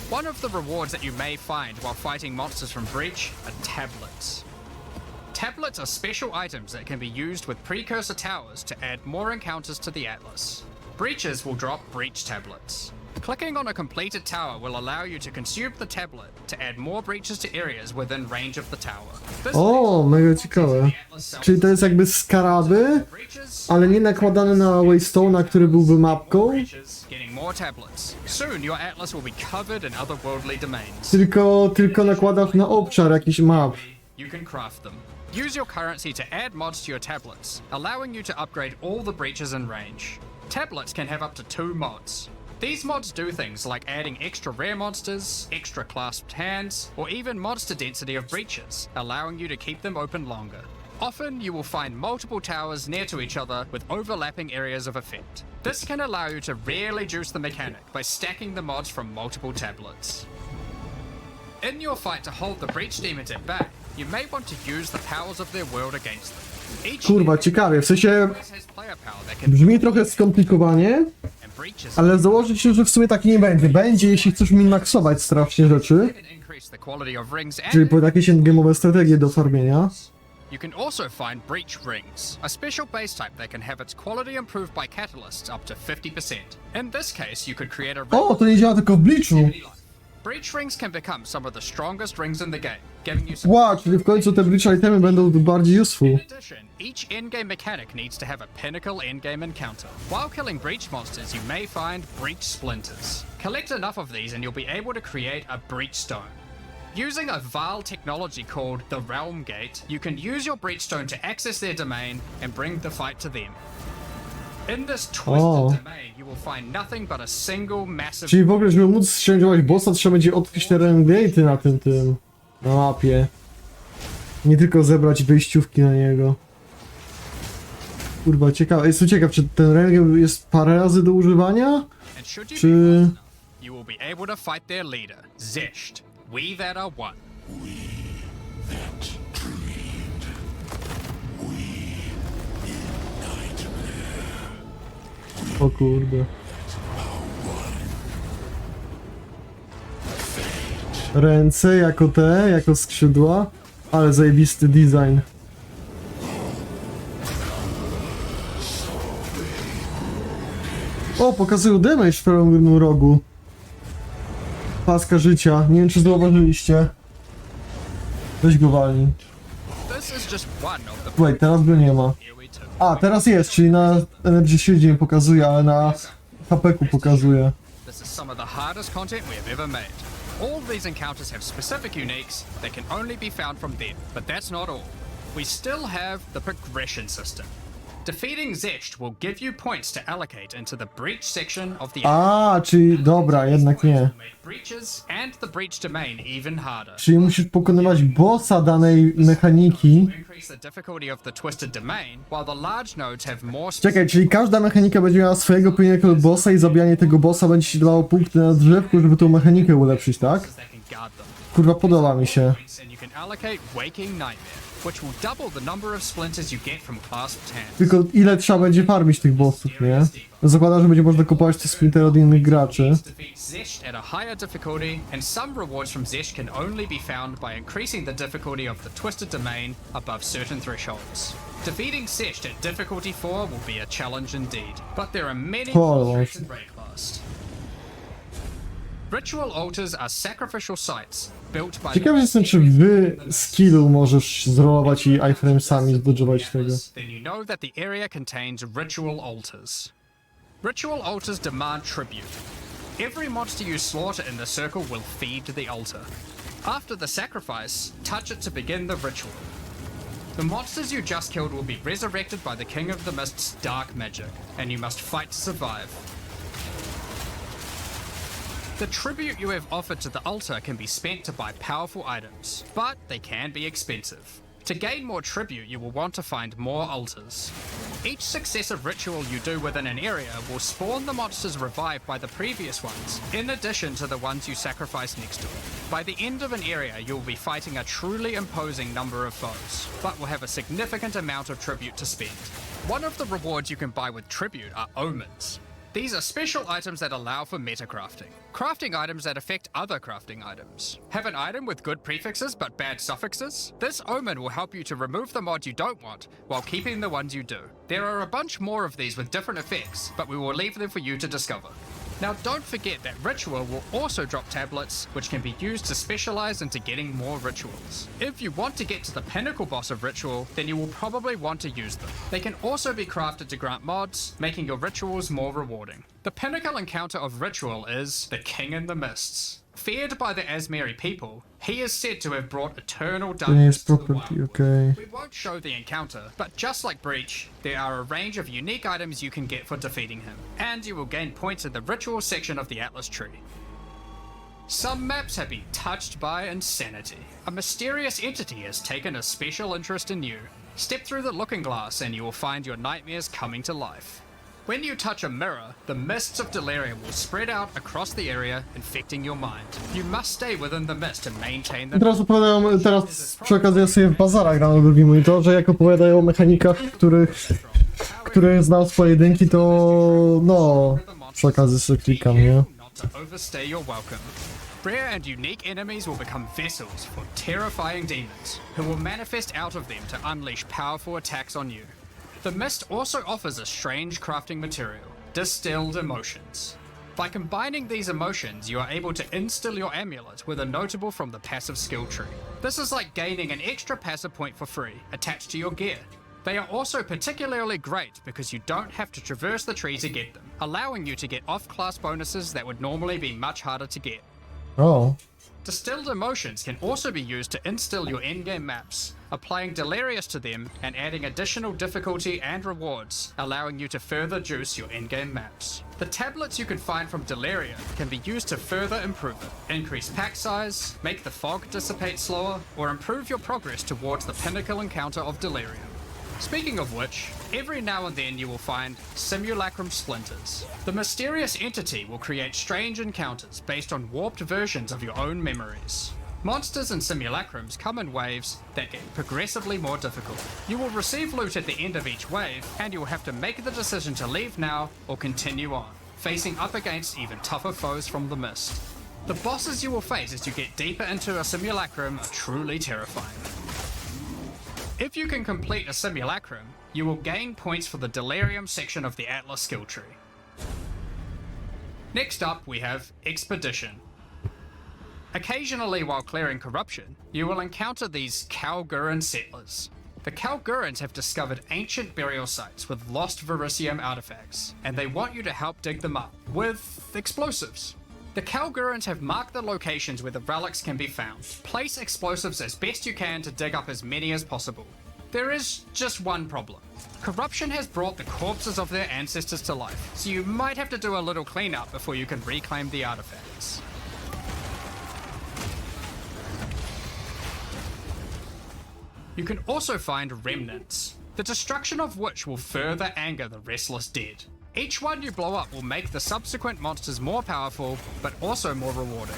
One of the rewards that you may find while fighting monsters from Breach are tablets. Tablets are special items that can be used with precursor towers to add more encounters to the Atlas. Breaches will drop Breach tablets. Clicking on a completed tower will allow you to consume the tablet to add more breaches to areas within range of the tower. This
O, mega ciekawe. Czyli to jest jakby skaraby, ale nie nakładane na Waystone'a, który byłby mapką,
breaches, getting more tablets. Soon your Atlas will be covered in otherworldly domains.
tylko nakładasz na obszar jakiś map.
You can craft them. Use your currency to add mods to your tablets, allowing you to upgrade all the breaches in range. Tablets can have up to 2 mods. These mods do things like adding extra rare monsters, extra clasped hands, or even monster density of breaches, allowing you to keep them open longer. Often, you will find multiple towers near to each other with overlapping areas of effect. This can allow you to really juice the mechanic by stacking the mods from multiple tablets. In your fight to hold the breach demons at bay, you may want to use the powers of their world against them. Each
Kurwa, ciekawie, w sensie
has player power that can
brzmi trochę skomplikowanie,
and breaches
ale założyć się, że w sumie tak nie będzie. Będzie, jeśli chcesz min-maxować strasznie rzeczy,
can increase the quality of rings and
czyli pod jakieś endgame'owe strategie do farmienia.
you can also find breach rings, a special base type that can have its quality improved by catalysts up to 50%. In this case, you could create a ring
O, to nie działa tylko w Bleachu.
Breach rings can become some of the strongest rings in the game, giving you some.
Wow, czyli w końcu te Bleach itemy będą bardziej useful.
In addition, each endgame mechanic needs to have a pinnacle endgame encounter. While killing breach monsters, you may find breach splinters. Collect enough of these and you'll be able to create a breach stone. Using a Val technology called the Realm Gate, you can use your breach stone to access their domain and bring the fight to them. In this twisted domain, you will find nothing but a single massive.
Czyli w ogóle, żeby móc ściągnąć bossa, trzeba będzie odkryć te rengate'y na mapie. Nie tylko zebrać wyjściówki na niego. Kurwa, ciekawe. Jestem ciekaw, czy ten rengate jest parę razy do używania?
And should you
Czy...
be close enough, you will be able to fight their leader, Zesht. We that are one.
O kurde. Ręce jako jako skrzydła, ale zajebisty design. O, pokazują damage w prawym rogu. Paska życia, nie wiem czy zauważyliście. Weź go walnij.
This is just one of the
Wait, teraz go nie ma.
PoE2.
A, teraz jest, czyli na Energy Shieldzie nie pokazuje, ale na HP-ku pokazuje.
This is some of the hardest content we have ever made. All these encounters have specific uniques that can only be found from them, but that's not all. We still have the progression system. Defeating Zesht will give you points to allocate into the breach section of the
A, czyli dobra, jednak nie.
make breaches and the breach domain even harder.
Czyli musisz pokonywać bossa danej mechaniki.
Increase the difficulty of the twisted domain, while the large nodes have more
Czekaj, czyli każda mechanika będzie miała swojego pojedynczego bossa i zabijanie tego bossa będzie ci dawało punkty na drzewku, żeby tą mechanikę ulepszyć, tak?
that can guard them.
Kurwa, podoba mi się.
And you can allocate Waking Nightmare, which will double the number of splinters you get from clasped hands.
Tylko ile trzeba będzie farmić tych bossów, nie? Zakładam, że będzie można kupować te splintery od innych graczy.
Defeat Zesht at a higher difficulty, and some rewards from Zesht can only be found by increasing the difficulty of the twisted domain above certain thresholds. Defeating Zesht at difficulty 4 will be a challenge indeed, but there are many threats in Breaklast. Ritual altars are sacrificial sites built by
Ciekawy jestem, czy wy skillu możesz zrolować i iframesami zdodżować tego.
Then you know that the area contains ritual altars. Ritual altars demand tribute. Every monster you slaughter in the circle will feed the altar. After the sacrifice, touch it to begin the ritual. The monsters you just killed will be resurrected by the King of the Mist's dark magic, and you must fight to survive. The tribute you have offered to the altar can be spent to buy powerful items, but they can be expensive. To gain more tribute, you will want to find more altars. Each successive ritual you do within an area will spawn the monsters revived by the previous ones, in addition to the ones you sacrifice next to it. By the end of an area, you will be fighting a truly imposing number of foes, but will have a significant amount of tribute to spend. One of the rewards you can buy with tribute are omens. These are special items that allow for metacrafting. Crafting items that affect other crafting items. Have an item with good prefixes but bad suffixes? This omen will help you to remove the mod you don't want, while keeping the ones you do. There are a bunch more of these with different effects, but we will leave them for you to discover. Now don't forget that Ritual will also drop tablets, which can be used to specialize into getting more rituals. If you want to get to the pinnacle boss of Ritual, then you will probably want to use them. They can also be crafted to grant mods, making your rituals more rewarding. The pinnacle encounter of Ritual is the King in the Mists. Feared by the Asmeri people, he is said to have brought eternal
To nie jest
darkness to the
property,
wild.
okej.
We won't show the encounter, but just like Breach, there are a range of unique items you can get for defeating him, and you will gain points in the ritual section of the Atlas tree. Some maps have been touched by insanity. A mysterious entity has taken a special interest in you. Step through the looking glass and you will find your nightmares coming to life. When you touch a mirror, the mists of delirium will spread out across the area, infecting your mind. You must stay within the mist to maintain the...
Teraz opowiadają, teraz przy okazji ja sobie w bazarach gram na drugim monitorze, jak opowiadają o mechanikach, których znam z pojedynki, to no, przy okazji sobie klikam, nie?
Not to overstay your welcome. Rare and unique enemies will become vessels for terrifying demons, who will manifest out of them to unleash powerful attacks on you. The mist also offers a strange crafting material, distilled emotions. By combining these emotions, you are able to instill your amulet with a notable from the passive skill tree. This is like gaining an extra passive point for free, attached to your gear. They are also particularly great because you don't have to traverse the tree to get them, allowing you to get off-class bonuses that would normally be much harder to get.
O,
Distilled emotions can also be used to instill your endgame maps, applying Delirious to them and adding additional difficulty and rewards, allowing you to further juice your endgame maps. The tablets you can find from Delirium can be used to further improve it, increase pack size, make the fog dissipate slower, or improve your progress towards the pinnacle encounter of Delirium. Speaking of which, every now and then you will find simulacrum splinters. The mysterious entity will create strange encounters based on warped versions of your own memories. Monsters and simulacrums come in waves that get progressively more difficult. You will receive loot at the end of each wave, and you will have to make the decision to leave now or continue on, facing up against even tougher foes from the mist. The bosses you will face as you get deeper into a simulacrum are truly terrifying. If you can complete a simulacrum, you will gain points for the Delirium section of the Atlas skill tree. Next up, we have Expedition. Occasionally, while clearing corruption, you will encounter these Kalguran settlers. The Kalgurans have discovered ancient burial sites with lost Verisium artifacts, and they want you to help dig them up with explosives. The Kalgurans have marked the locations where the relics can be found. Place explosives as best you can to dig up as many as possible. There is just one problem. Corruption has brought the corpses of their ancestors to life, so you might have to do a little cleanup before you can reclaim the artifacts. You can also find remnants, the destruction of which will further anger the restless dead. Each one you blow up will make the subsequent monsters more powerful, but also more rewarding.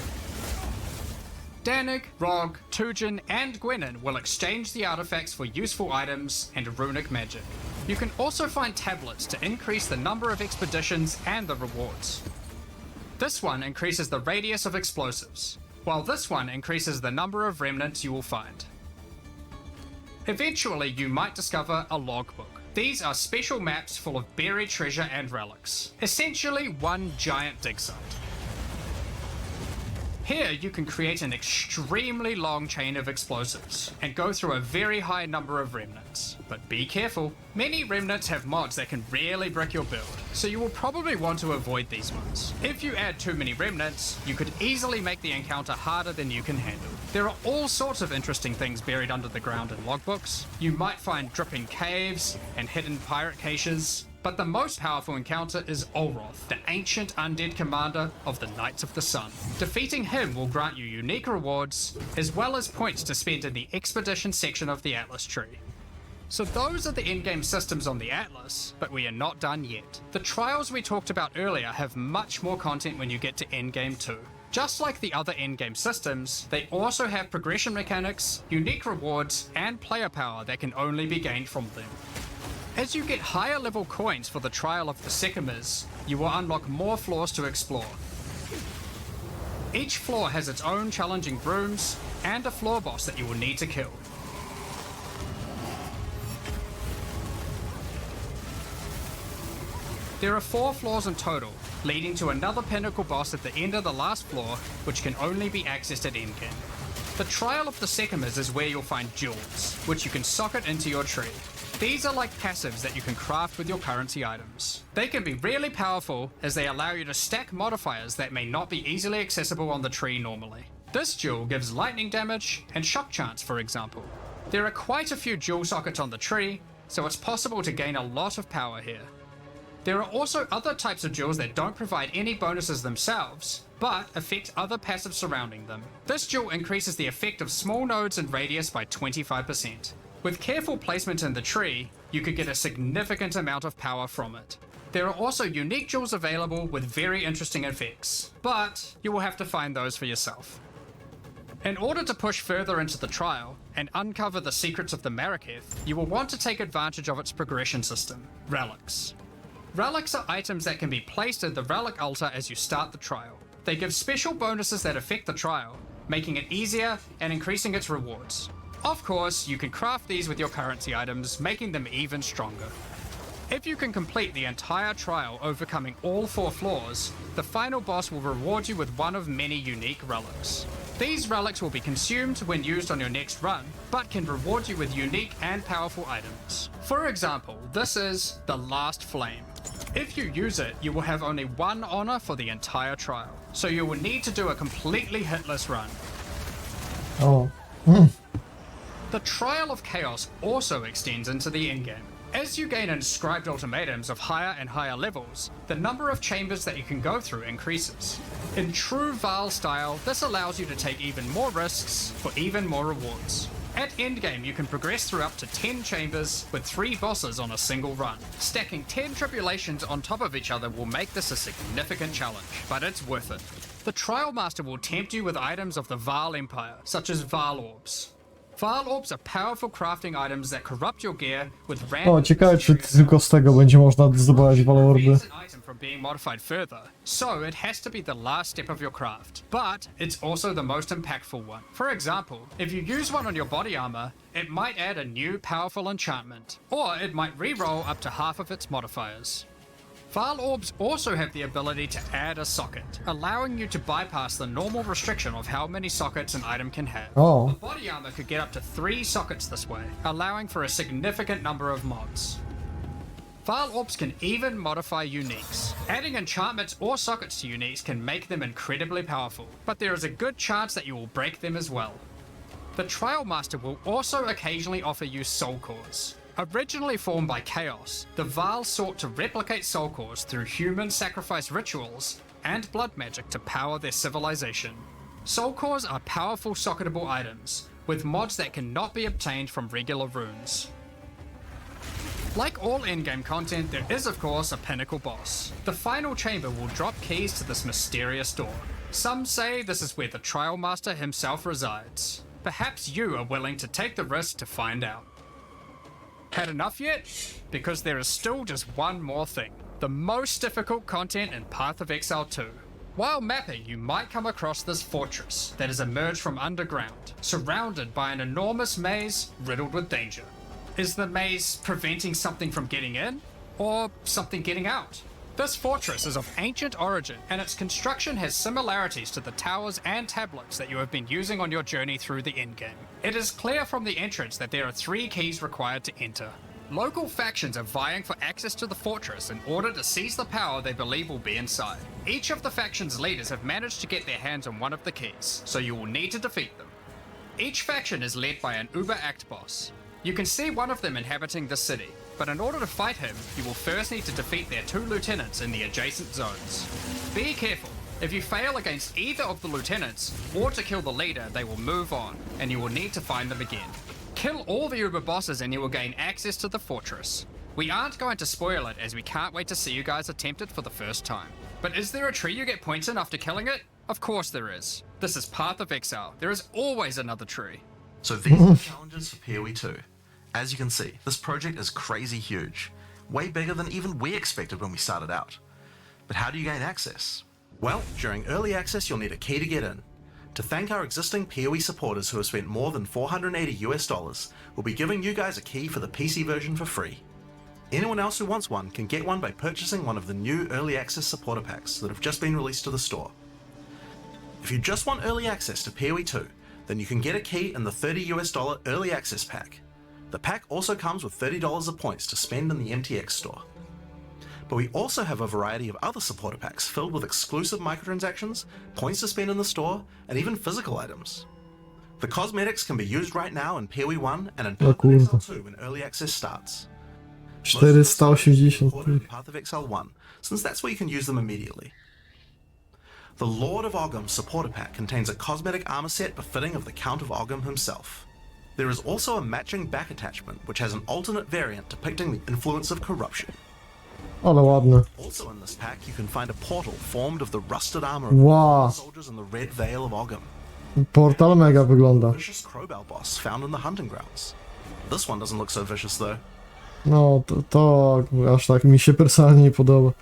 Danig, Rog, Tujin, and Gwenin will exchange the artifacts for useful items and runic magic. You can also find tablets to increase the number of expeditions and the rewards. This one increases the radius of explosives, while this one increases the number of remnants you will find. Eventually, you might discover a logbook. These are special maps full of buried treasure and relics, essentially one giant dig site. Here you can create an extremely long chain of explosives and go through a very high number of remnants. But be careful, many remnants have mods that can really brick your build, so you will probably want to avoid these ones. If you add too many remnants, you could easily make the encounter harder than you can handle. There are all sorts of interesting things buried under the ground in logbooks. You might find dripping caves and hidden pirate caches, but the most powerful encounter is Olroth, the ancient undead commander of the Knights of the Sun. Defeating him will grant you unique rewards, as well as points to spend in the expedition section of the Atlas tree. So those are the endgame systems on the Atlas, but we are not done yet. The trials we talked about earlier have much more content when you get to endgame 2. Just like the other endgame systems, they also have progression mechanics, unique rewards, and player power that can only be gained from them. As you get higher level coins for the Trial of the Sycamores, you will unlock more floors to explore. Each floor has its own challenging rooms and a floor boss that you will need to kill. There are 4 floors in total, leading to another pinnacle boss at the end of the last floor, which can only be accessed at endgame. The Trial of the Sycamores is where you'll find jewels, which you can socket into your tree. These are like passives that you can craft with your currency items. They can be really powerful as they allow you to stack modifiers that may not be easily accessible on the tree normally. This jewel gives lightning damage and shock chance, for example. There are quite a few jewel sockets on the tree, so it's possible to gain a lot of power here. There are also other types of jewels that don't provide any bonuses themselves, but affect other passives surrounding them. This jewel increases the effect of small nodes and radius by 25%. With careful placement in the tree, you could get a significant amount of power from it. There are also unique jewels available with very interesting effects, but you will have to find those for yourself. In order to push further into the trial and uncover the secrets of the Maraketh, you will want to take advantage of its progression system, relics. Relics are items that can be placed in the relic altar as you start the trial. They give special bonuses that affect the trial, making it easier and increasing its rewards. Of course, you can craft these with your currency items, making them even stronger. If you can complete the entire trial overcoming all 4 floors, the final boss will reward you with one of many unique relics. These relics will be consumed when used on your next run, but can reward you with unique and powerful items. For example, this is the Last Flame. If you use it, you will have only 1 honor for the entire trial, so you will need to do a completely hitless run.
O.
The Trial of Chaos also extends into the endgame. As you gain inscribed ultimatums of higher and higher levels, the number of chambers that you can go through increases. In true Val style, this allows you to take even more risks for even more rewards. At endgame, you can progress through up to 10 chambers with 3 bosses on a single run. Stacking 10 tribulations on top of each other will make this a significant challenge, but it's worth it. The Trial Master will tempt you with items of the Val Empire, such as Val Orbs. Val Orbs are powerful crafting items that corrupt your gear with random...
O, ciekawe, czy tylko z tego będzie można zdobywać walorby.
Prevents an item from being modified further, so it has to be the last step of your craft. But it's also the most impactful one. For example, if you use one on your body armor, it might add a new powerful enchantment, or it might re-roll up to half of its modifiers. Val Orbs also have the ability to add a socket, allowing you to bypass the normal restriction of how many sockets an item can have.
Oh.
A body armor could get up to 3 sockets this way, allowing for a significant number of mods. Val Orbs can even modify uniques. Adding enchantments or sockets to uniques can make them incredibly powerful, but there is a good chance that you will break them as well. The Trial Master will also occasionally offer you soul cores. Originally formed by Chaos, the Vaal sought to replicate soul cores through human sacrifice rituals and blood magic to power their civilization. Soul cores are powerful socketable items, with mods that cannot be obtained from regular runes. Like all endgame content, there is of course a pinnacle boss. The final chamber will drop keys to this mysterious door. Some say this is where the Trial Master himself resides. Perhaps you are willing to take the risk to find out. Had enough yet? Because there is still just one more thing. The most difficult content in Path of Exile 2. While mapping, you might come across this fortress that has emerged from underground, surrounded by an enormous maze riddled with danger. Is the maze preventing something from getting in, or something getting out? This fortress is of ancient origin, and its construction has similarities to the towers and tablets that you have been using on your journey through the endgame. It is clear from the entrance that there are 3 keys required to enter. Local factions are vying for access to the fortress in order to seize the power they believe will be inside. Each of the faction's leaders have managed to get their hands on one of the keys, so you will need to defeat them. Each faction is led by an Uber-Act boss. You can see one of them inhabiting the city, but in order to fight him, you will first need to defeat their 2 lieutenants in the adjacent zones. Be careful. If you fail against either of the lieutenants, or to kill the leader, they will move on, and you will need to find them again. Kill all the Uber bosses and you will gain access to the fortress. We aren't going to spoil it as we can't wait to see you guys attempt it for the first time. But is there a tree you get points in after killing it? Of course there is. This is Path of Exile. There is always another tree.
So these are the challenges for PoE2. As you can see, this project is crazy huge. Way bigger than even we expected when we started out. But how do you gain access? Well, during early access you'll need a key to get in. To thank our existing PoE supporters who have spent more than $480, we'll be giving you guys a key for the PC version for free. Anyone else who wants one can get one by purchasing one of the new early access supporter packs that have just been released to the store. If you just want early access to PoE2, then you can get a key in the $30 early access pack. The pack also comes with $30 of points to spend in the MTX store. But we also have a variety of other supporter packs filled with exclusive microtransactions, points to spend in the store, and even physical items. The cosmetics can be used right now in PoE1 and in Path of Exile 2 when early access starts.
480.
Path of Exile 1, since that's where you can use them immediately. The Lord of Ogham supporter pack contains a cosmetic armor set befitting of the Count of Ogham himself. There is also a matching back attachment which has an alternate variant depicting the influence of corruption.
Ale ładne.
Also in this pack you can find a portal formed of the rusted armor
Wow.
of the soldiers in the Red Veil of Ogham.
Portal mega wygląda.
Vicious Crowbell boss found in the hunting grounds. This one doesn't look so vicious though.
No, to aż tak mi się personalnie nie podoba.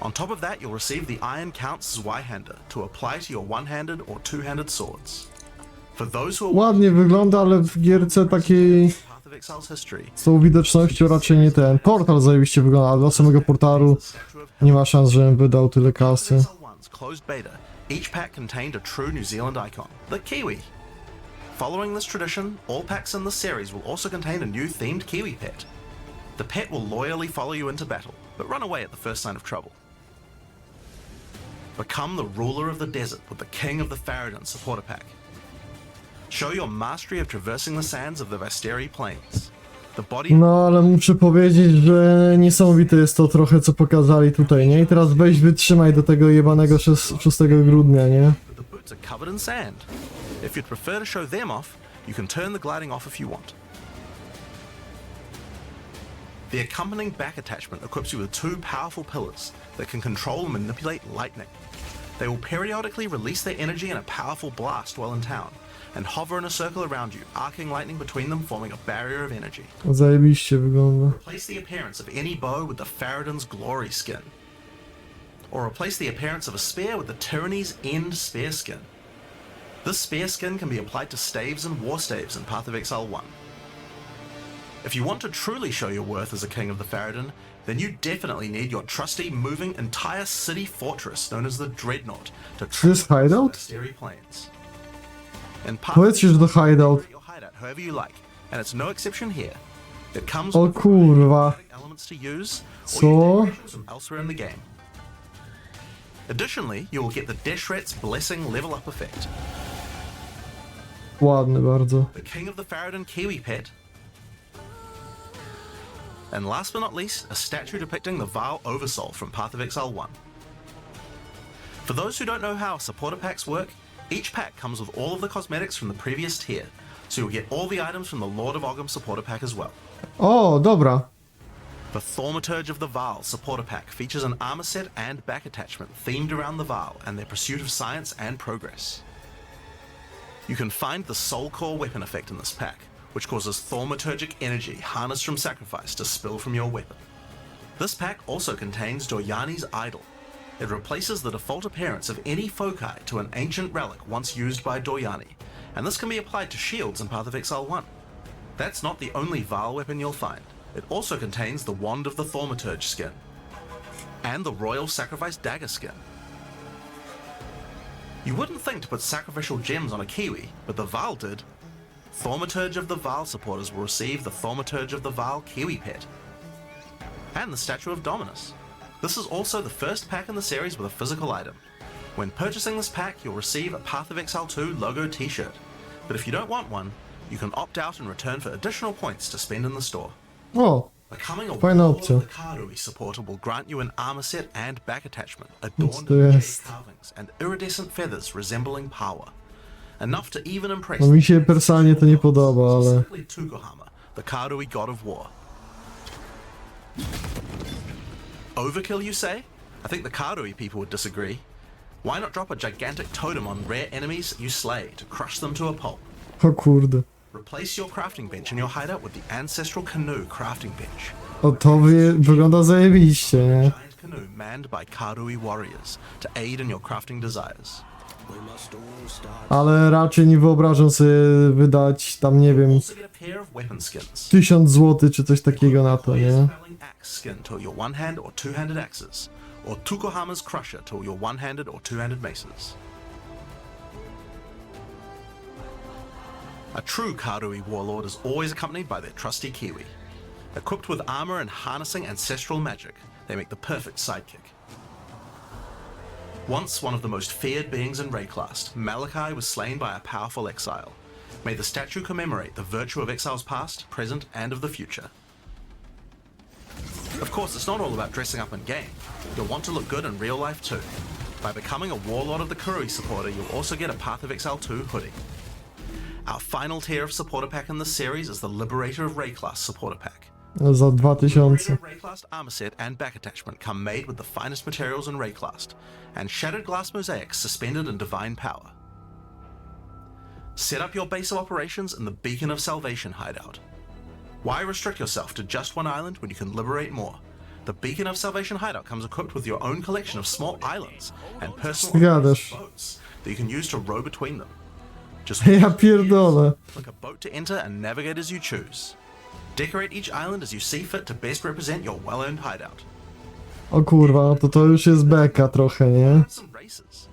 On top of that, you'll receive the Iron Count's Zweihander to apply to your one-handed or two-handed swords. For those who are
Ładnie wygląda, ale w gierce takiej
Path of Exile's history,
z tą widocznością raczej nie ten. Portal zajebiście wygląda, ale dla samego portalu nie ma szans, żebym wydał tyle kasy.
Exile 1's closed beta, each pack contained a true New Zealand icon, the Kiwi. Following this tradition, all packs in this series will also contain a new themed Kiwi pet. The pet will loyally follow you into battle, but run away at the first sign of trouble. Become the ruler of the desert with the King of the Faradin supporter pack. Show your mastery of traversing the sands of the Vasteri Plains. The body
No, ale muszę powiedzieć, że niesamowite jest to trochę, co pokazali tutaj, nie? I teraz weź wytrzymaj do tego jebanego 6 grudnia, nie?
the boots are covered in sand. If you'd prefer to show them off, you can turn the gliding off if you want. The accompanying back attachment equips you with 2 powerful pillars that can control and manipulate lightning. They will periodically release their energy in a powerful blast while in town, and hover in a circle around you, arcing lightning between them, forming a barrier of energy.
Zajebiście wygląda.
Replace the appearance of any bow with the Faradin's Glory skin. Or replace the appearance of a spear with the Tyranny's End spear skin. This spear skin can be applied to staves and war staves in Path of Exile 1. If you want to truly show your worth as a king of the Faradin, then you definitely need your trusty, moving, entire city fortress known as the Dreadnought to
This hideout?
Vasteri Plains. In Path
Powiedzcie, że to hideout.
your hideout however you like, and it's no exception here. It comes
O
with
kurwa.
elements to use, or
Co?
use decorations from elsewhere in the game. Additionally, you will get the Deshret's Blessing level up effect.
Ładny bardzo.
the king of the Faradin Kiwi pet, and last but not least, a statue depicting the Vaal Oversoul from Path of Exile 1. For those who don't know how supporter packs work, each pack comes with all of the cosmetics from the previous tier, so you'll get all the items from the Lord of Ogham supporter pack as well.
O, dobra.
The Thaumaturge of the Vaal supporter pack features an armor set and back attachment themed around the Vaal and their pursuit of science and progress. You can find the Soul Core weapon effect in this pack, which causes thaumaturgic energy harnessed from sacrifice to spill from your weapon. This pack also contains Doryani's Idol. It replaces the default appearance of any foci to an ancient relic once used by Doryani, and this can be applied to shields in Path of Exile 1. That's not the only Vaal weapon you'll find. It also contains the Wand of the Thaumaturge skin, and the Royal Sacrifice Dagger skin. You wouldn't think to put sacrificial gems on a Kiwi, but the Vaal did. Thaumaturge of the Vaal supporters will receive the Thaumaturge of the Vaal Kiwi pet, and the Statue of Dominus. This is also the first pack in the series with a physical item. When purchasing this pack, you'll receive a Path of Exile 2 logo t-shirt, but if you don't want one, you can opt out and return for additional points to spend in the store.
O,
Becoming a
fajna
Warlord
opcja.
of the Karui supporter will grant you an armor set and back attachment, adorned
to
with
jest?
jade carvings and iridescent feathers resembling power. Enough to even impress
No mi się personalnie to nie podoba, ale...
specifically Tugohama, the Karui god of war. Overkill, you say? I think the Karui people would disagree. Why not drop a gigantic totem on rare enemies you slay to crush them to a pulp?
O kurde.
Replace your crafting bench in your hideout with the Ancestral Canoe crafting bench.
O, to wygląda zajebiście, nie?
Giant canoe manned by Karui warriors to aid in your crafting desires.
Ale raczej nie wyobrażam sobie wydać tam, nie wiem,
Also get a pair of weapon skins.
1000 zł czy coś takiego na to, nie?
Spelling axe skin to your one-hand or two-handed axes, or Tukohama's Crusher to your one-handed or two-handed maces. A true Karui warlord is always accompanied by their trusty Kiwi. Equipped with armor and harnessing ancestral magic, they make the perfect sidekick. Once one of the most feared beings in Rayclast, Malachi was slain by a powerful exile. May the statue commemorate the virtue of exiles past, present, and of the future. Of course, it's not all about dressing up in game. You'll want to look good in real life too. By becoming a Warlord of the Karui supporter, you'll also get a Path of Exile 2 hoodie. Our final tier of supporter pack in this series is the Liberator of Rayclast supporter pack.
Za 2000.
Rayclast armor set and back attachment come made with the finest materials in Rayclast, and shattered glass mosaics suspended in divine power. Set up your base of operations in the Beacon of Salvation hideout. Why restrict yourself to just one island when you can liberate more? The Beacon of Salvation hideout comes equipped with your own collection of small islands and personal
Gadasz.
boats that you can use to row between them. Just
Ja pierdolę.
pick a boat to enter and navigate as you choose. Decorate each island as you see fit to best represent your well-earned hideout.
O kurwa, no to już jest beka trochę, nie?
Some races.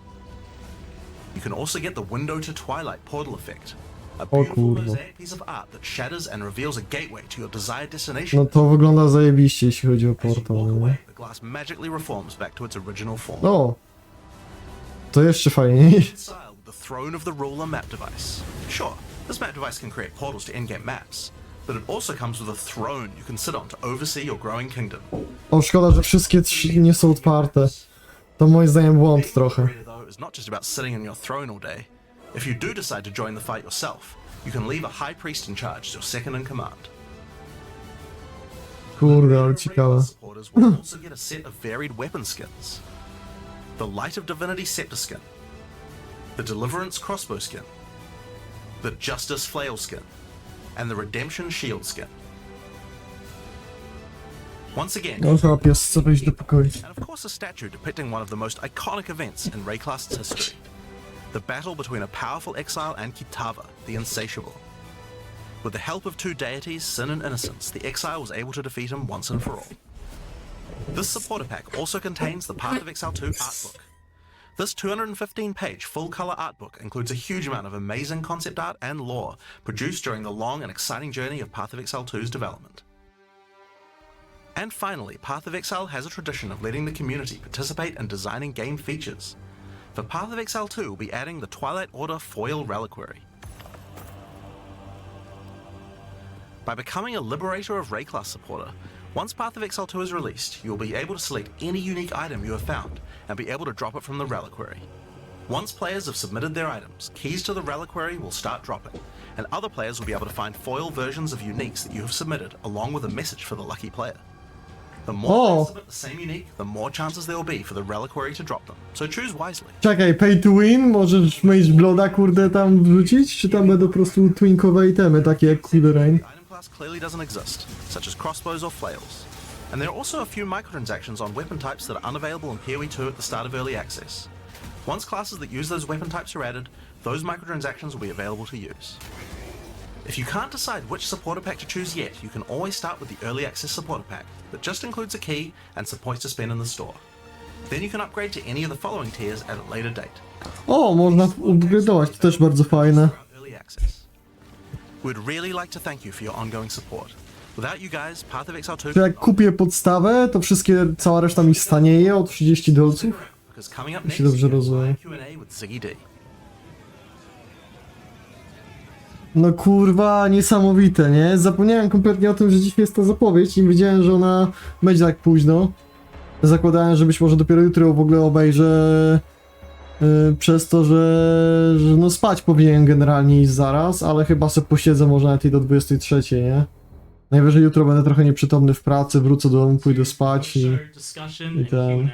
You can also get the Window to Twilight portal effect. A
O
beautiful
kurwa.
mosaic piece of art that shatters and reveals a gateway to your desired destination.
No to wygląda zajebiście, jeśli chodzi o
As you
portal,
walk
nie?
away, the glass magically reforms back to its original form.
O! To jeszcze fajniej.
Inside with the Throne of the Ruler map device. Sure, this map device can create portals to in-game maps, but it also comes with a throne you can sit on to oversee your growing kingdom.
O, szkoda, że wszystkie 3 nie są otwarte. To moim zdaniem błąd trochę.
Warrior, though, is not just about sitting in your throne all day. If you do decide to join the fight yourself, you can leave a High Priest in charge as your second in command.
Kurde, ale ciekawe.
Supporters will also get a set of varied weapon skins. The Light of Divinity Scepter skin, the Deliverance Crossbow skin, the Justice Flail skin, and the Redemption Shield skin. Once again,
No chyba pies chce wejść do pokoju.
and of course a statue depicting one of the most iconic events in Rayclast's history. The battle between a powerful exile and Kitava, the Insatiable. With the help of two deities, Sin and Innocence, the exile was able to defeat him once and for all. This supporter pack also contains the Path of Exile 2 art book. This 215-page full-color art book includes a huge amount of amazing concept art and lore produced during the long and exciting journey of Path of Exile 2's development. And finally, Path of Exile has a tradition of letting the community participate in designing game features. For Path of Exile 2, we'll be adding the Twilight Order Foil Reliquary. By becoming a Liberator of Ray class supporter, once Path of Exile 2 is released, you will be able to select any unique item you have found and be able to drop it from the reliquary. Once players have submitted their items, keys to the reliquary will start dropping, and other players will be able to find foil versions of uniques that you have submitted, along with a message for the lucky player. The more players submit the same unique, the more chances there will be for the reliquary to drop them, so choose wisely.
Czekaj, pay to win? Możesz Mage Blooda kurde tam wrzucić? Czy tam będą po prostu twinkowe itemy, takie jak Cool Rain?
The item class clearly doesn't exist, such as crossbows or flails. And there are also a few microtransactions on weapon types that are unavailable in PoE 2 at the start of early access. Once classes that use those weapon types are added, those microtransactions will be available to use. If you can't decide which supporter pack to choose yet, you can always start with the early access supporter pack that just includes a key and some points to spend in the store. Then you can upgrade to any of the following tiers at a later date.
O, można upgrade'ować, to też bardzo fajne.
Early access. We'd really like to thank you for your ongoing support. Without you guys, Path of Exile 2...
Czy jak kupię podstawę, to cała reszta mi stanieje o 30 dolców?
Because coming up
Jeśli
next,
dobrze rozumiem.
Q&A with Ziggy D.
No kurwa, niesamowite, nie? Zapomniałem kompletnie o tym, że dzisiaj jest ta zapowiedź i nie wiedziałem, że ona będzie tak późno. Zakładałem, że być może dopiero jutro w ogóle obejrzę przez to, że no spać powinienem generalnie iść zaraz, ale chyba sobie posiedzę może nawet i do 23, nie? Najwyżej jutro będę trochę nieprzytomny w pracy, wrócę do domu, pójdę spać i ten...